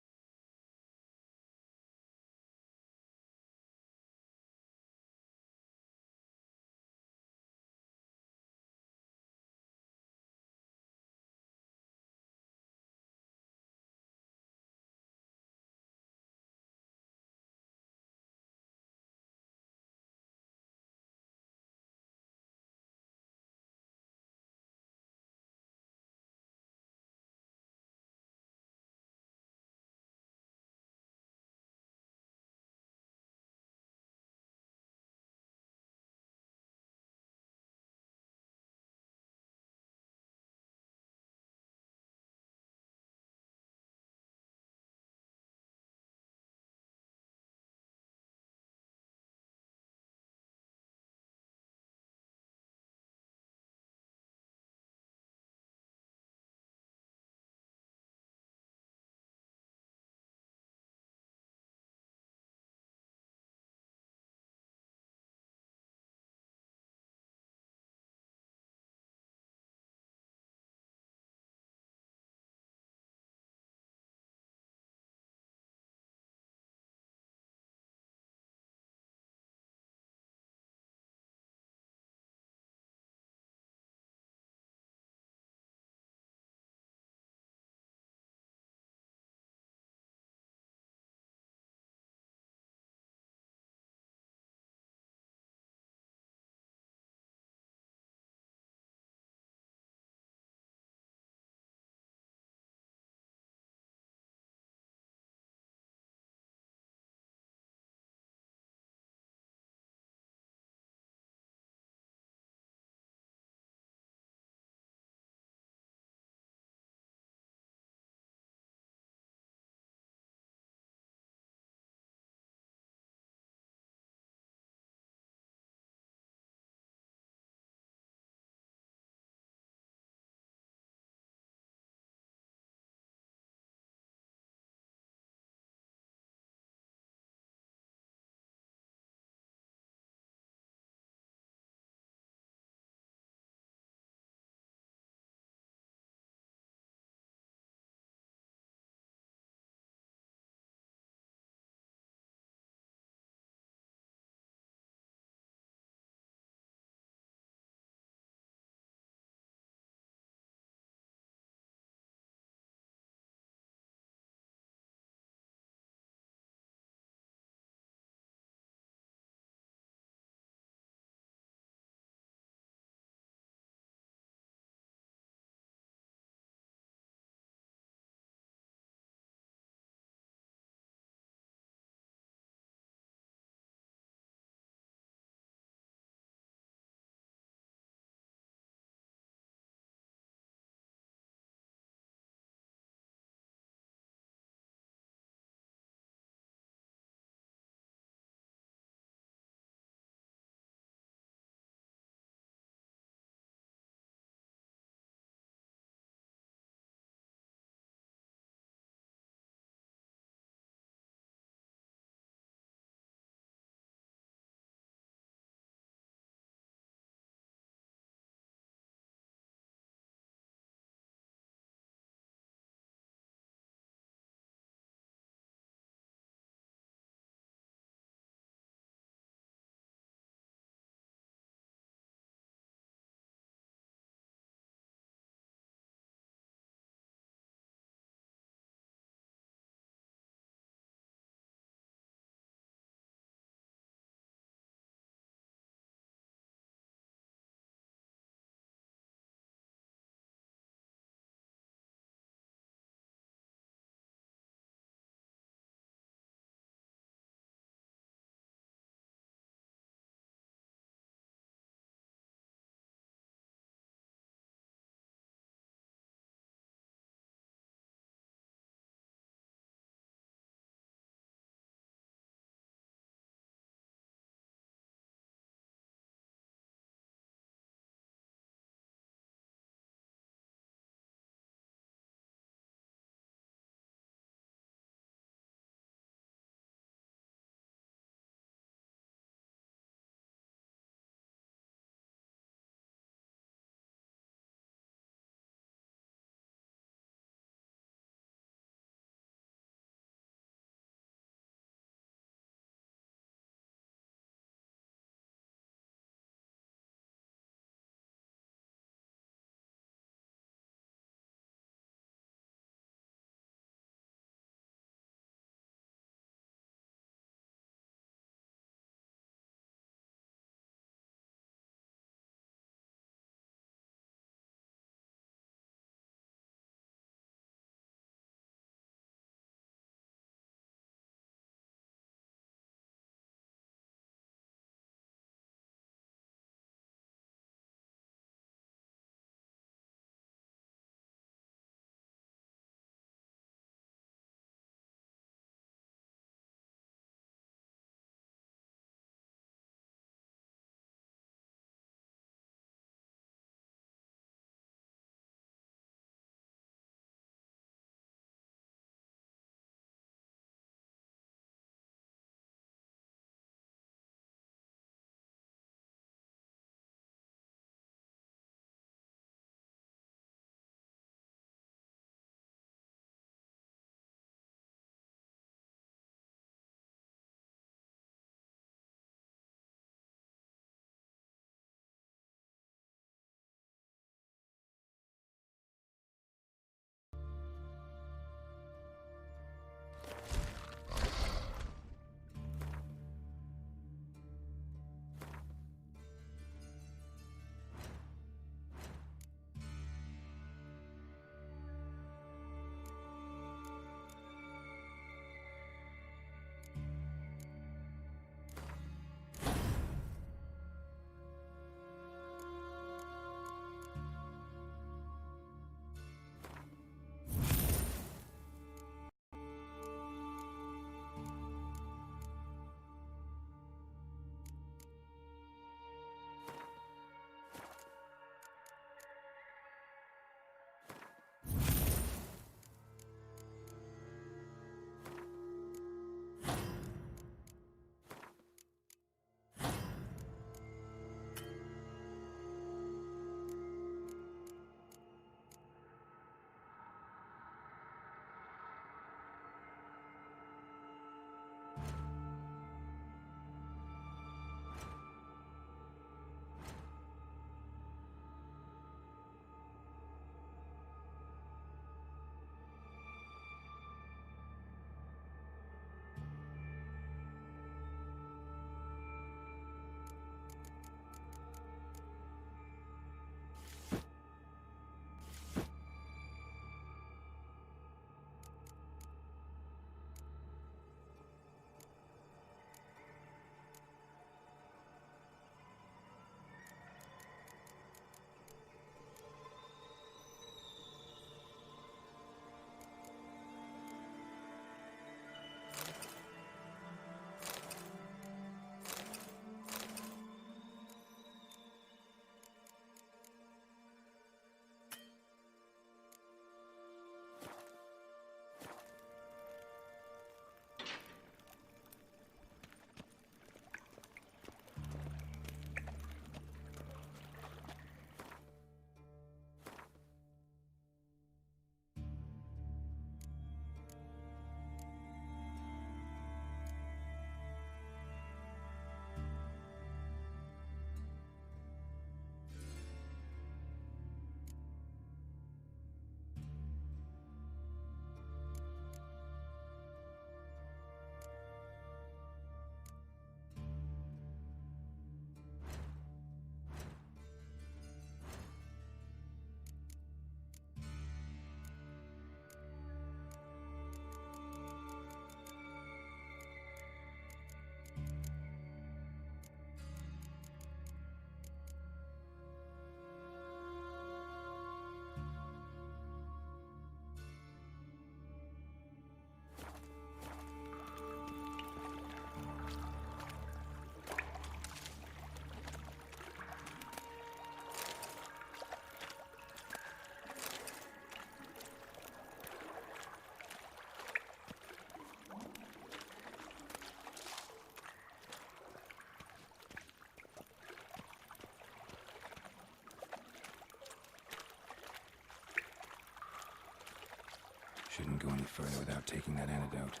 further without taking that antidote.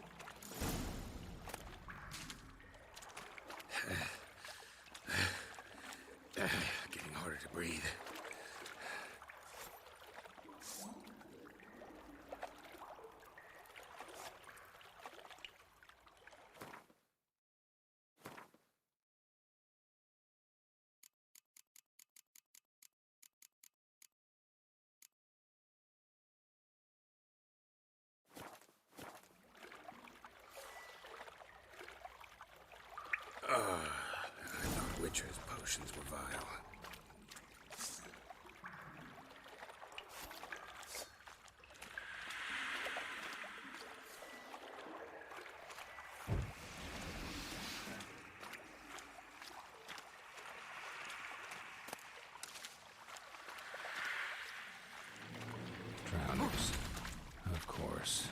Getting harder to breathe. I thought Witcher's potions were vile.
Drowners. Of course.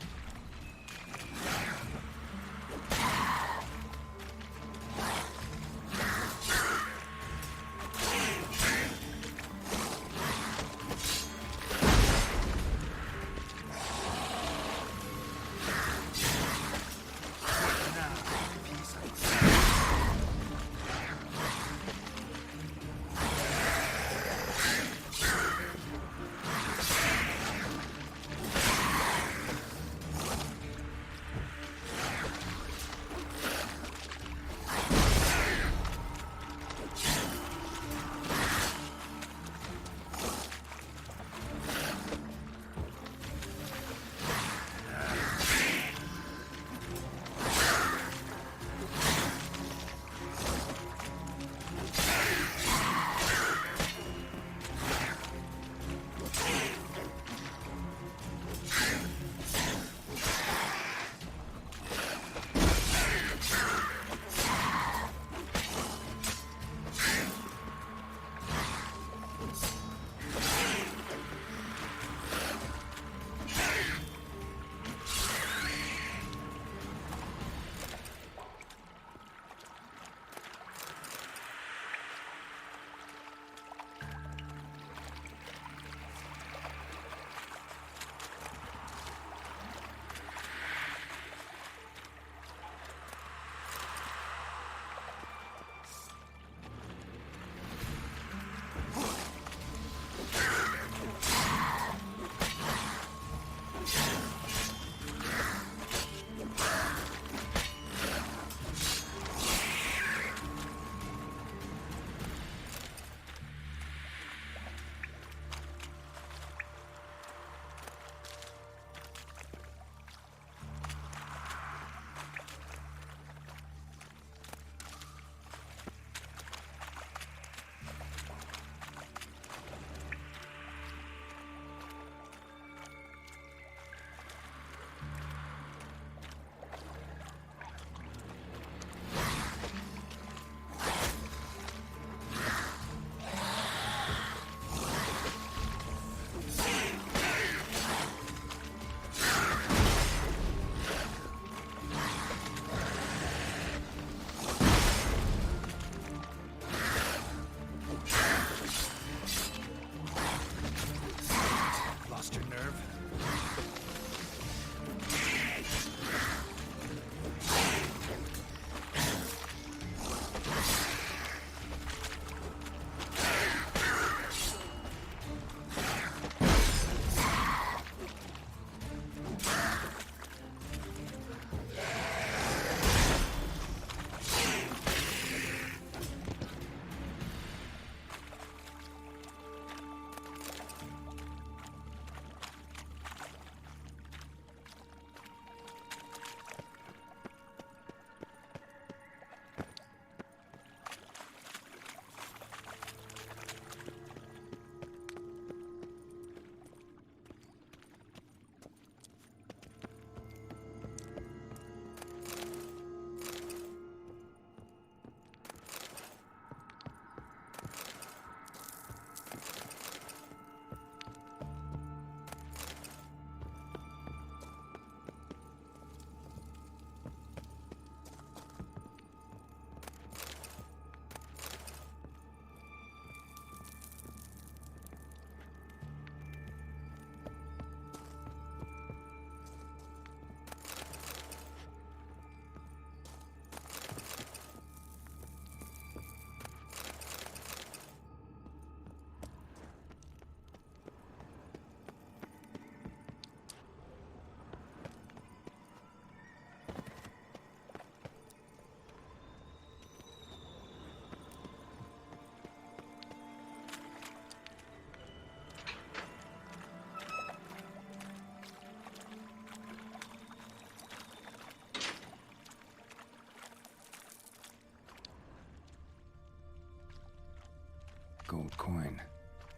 Gold coin.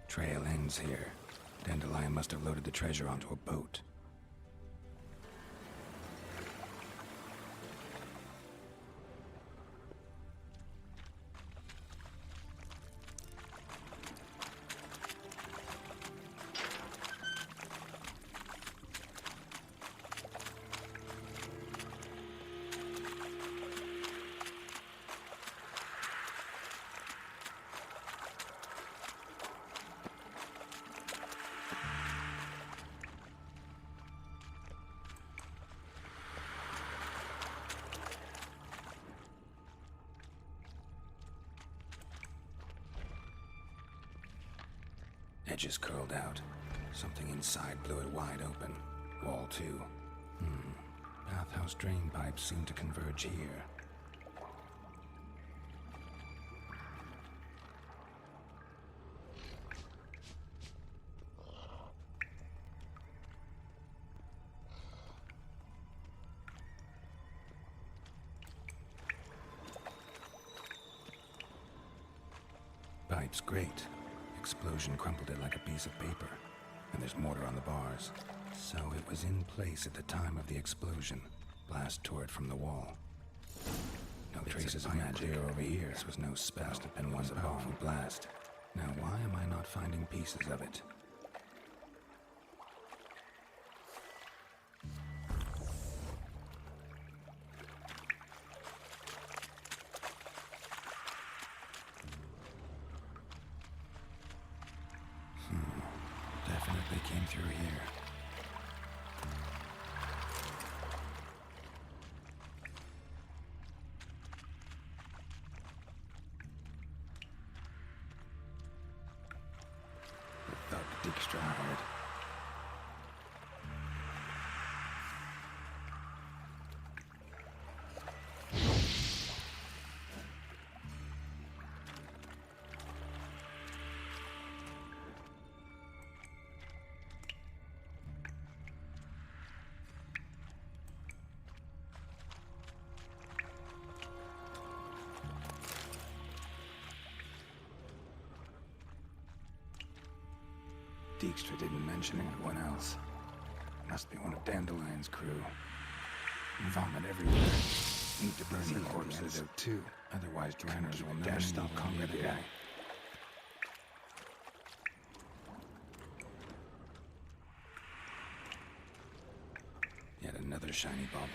Trail ends here. Dandelion must have loaded the treasure onto a boat. Edges curled out. Something inside blew it wide open. Wall too. Bathhouse drain pipes seem to converge here. Pipes great. Explosion crumpled it like a piece of paper. And there's mortar on the bars. So it was in place at the time of the explosion. Blast tore it from the wall. No traces of magic over here. This was no spell. Must have been one powerful blast. Now why am I not finding pieces of it? Definitely came through here. The thug Dijkstra hired. Dijkstra didn't mention anyone else. Must be one of Dandelion's crew. Vomit everywhere. Need to burn the corpses out too. Otherwise, drowners will never stop conquering the guy. Yet another shiny bauble.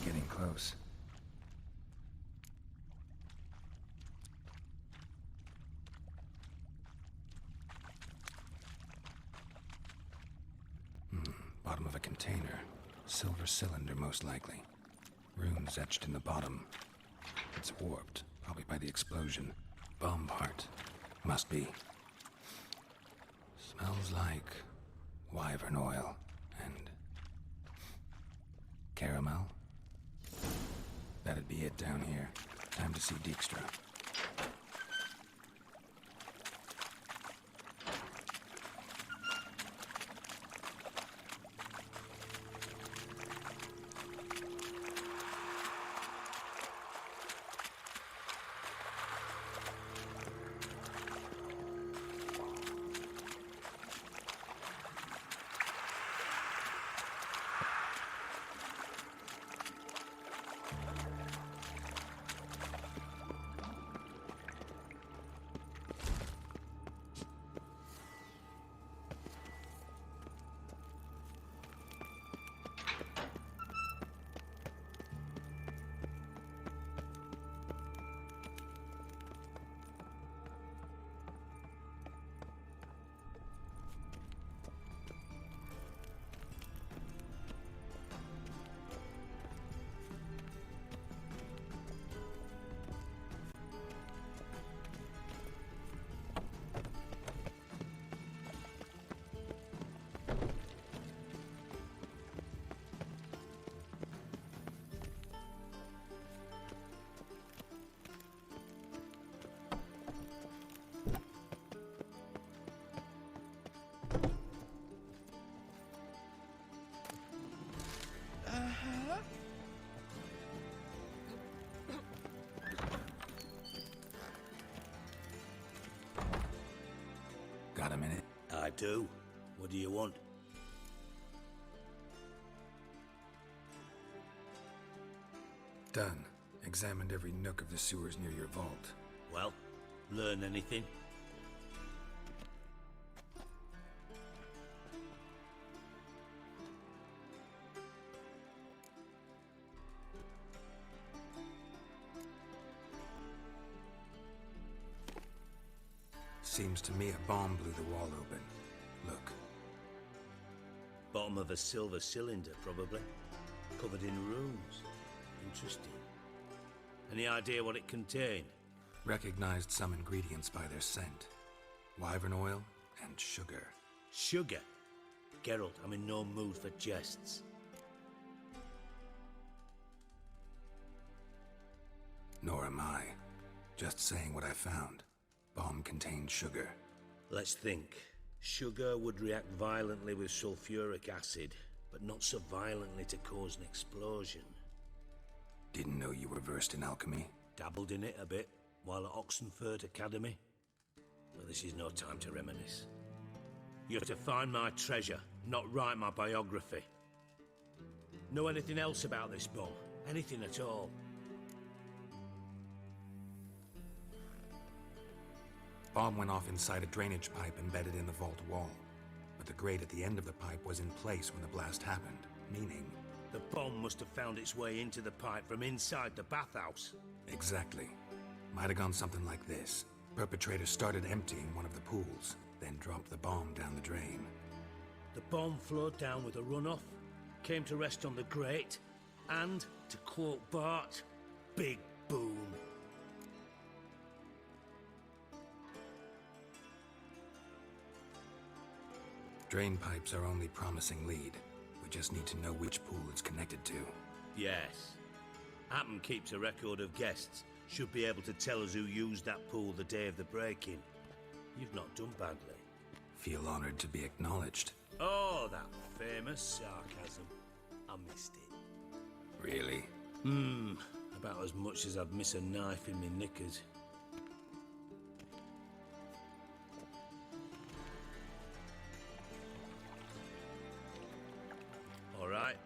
Getting close. Bottom of a container. Silver cylinder, most likely. Runes etched in the bottom. It's warped, probably by the explosion. Bomb part. Must be. Smells like wyvern oil and caramel. That'd be it down here. Time to see Dijkstra. Got a minute?
I do. What do you want?
Done. Examined every nook of the sewers near your vault.
Well, learn anything?
Seems to me a bomb blew the wall open. Look.
Bottom of a silver cylinder, probably. Covered in runes. Interesting. Any idea what it contained?
Recognized some ingredients by their scent. Wyvern oil and sugar.
Sugar? Geralt, I'm in no mood for jests.
Nor am I. Just saying what I found. Bomb contained sugar.
Let's think. Sugar would react violently with sulfuric acid, but not so violently to cause an explosion.
Didn't know you were versed in alchemy.
Dabbled in it a bit, while at Oxenford Academy. But this is no time to reminisce. You have to find my treasure, not write my biography. Know anything else about this bomb? Anything at all?
Bomb went off inside a drainage pipe embedded in the vault wall. But the grate at the end of the pipe was in place when the blast happened, meaning...
The bomb must have found its way into the pipe from inside the bathhouse.
Exactly. Might have gone something like this. Perpetrator started emptying one of the pools, then dropped the bomb down the drain.
The bomb flowed down with a runoff, came to rest on the grate, and, to quote Bart, big boom.
Drain pipes are only promising lead. We just need to know which pool it's connected to.
Yes. Happen keeps a record of guests. Should be able to tell us who used that pool the day of the break-in. You've not done badly.
Feel honored to be acknowledged.
Oh, that famous sarcasm. I missed it.
Really?
About as much as I'd miss a knife in my knickers. All right.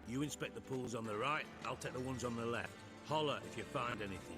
You inspect the pools on the right, I'll take the ones on the left. Holler if you find anything.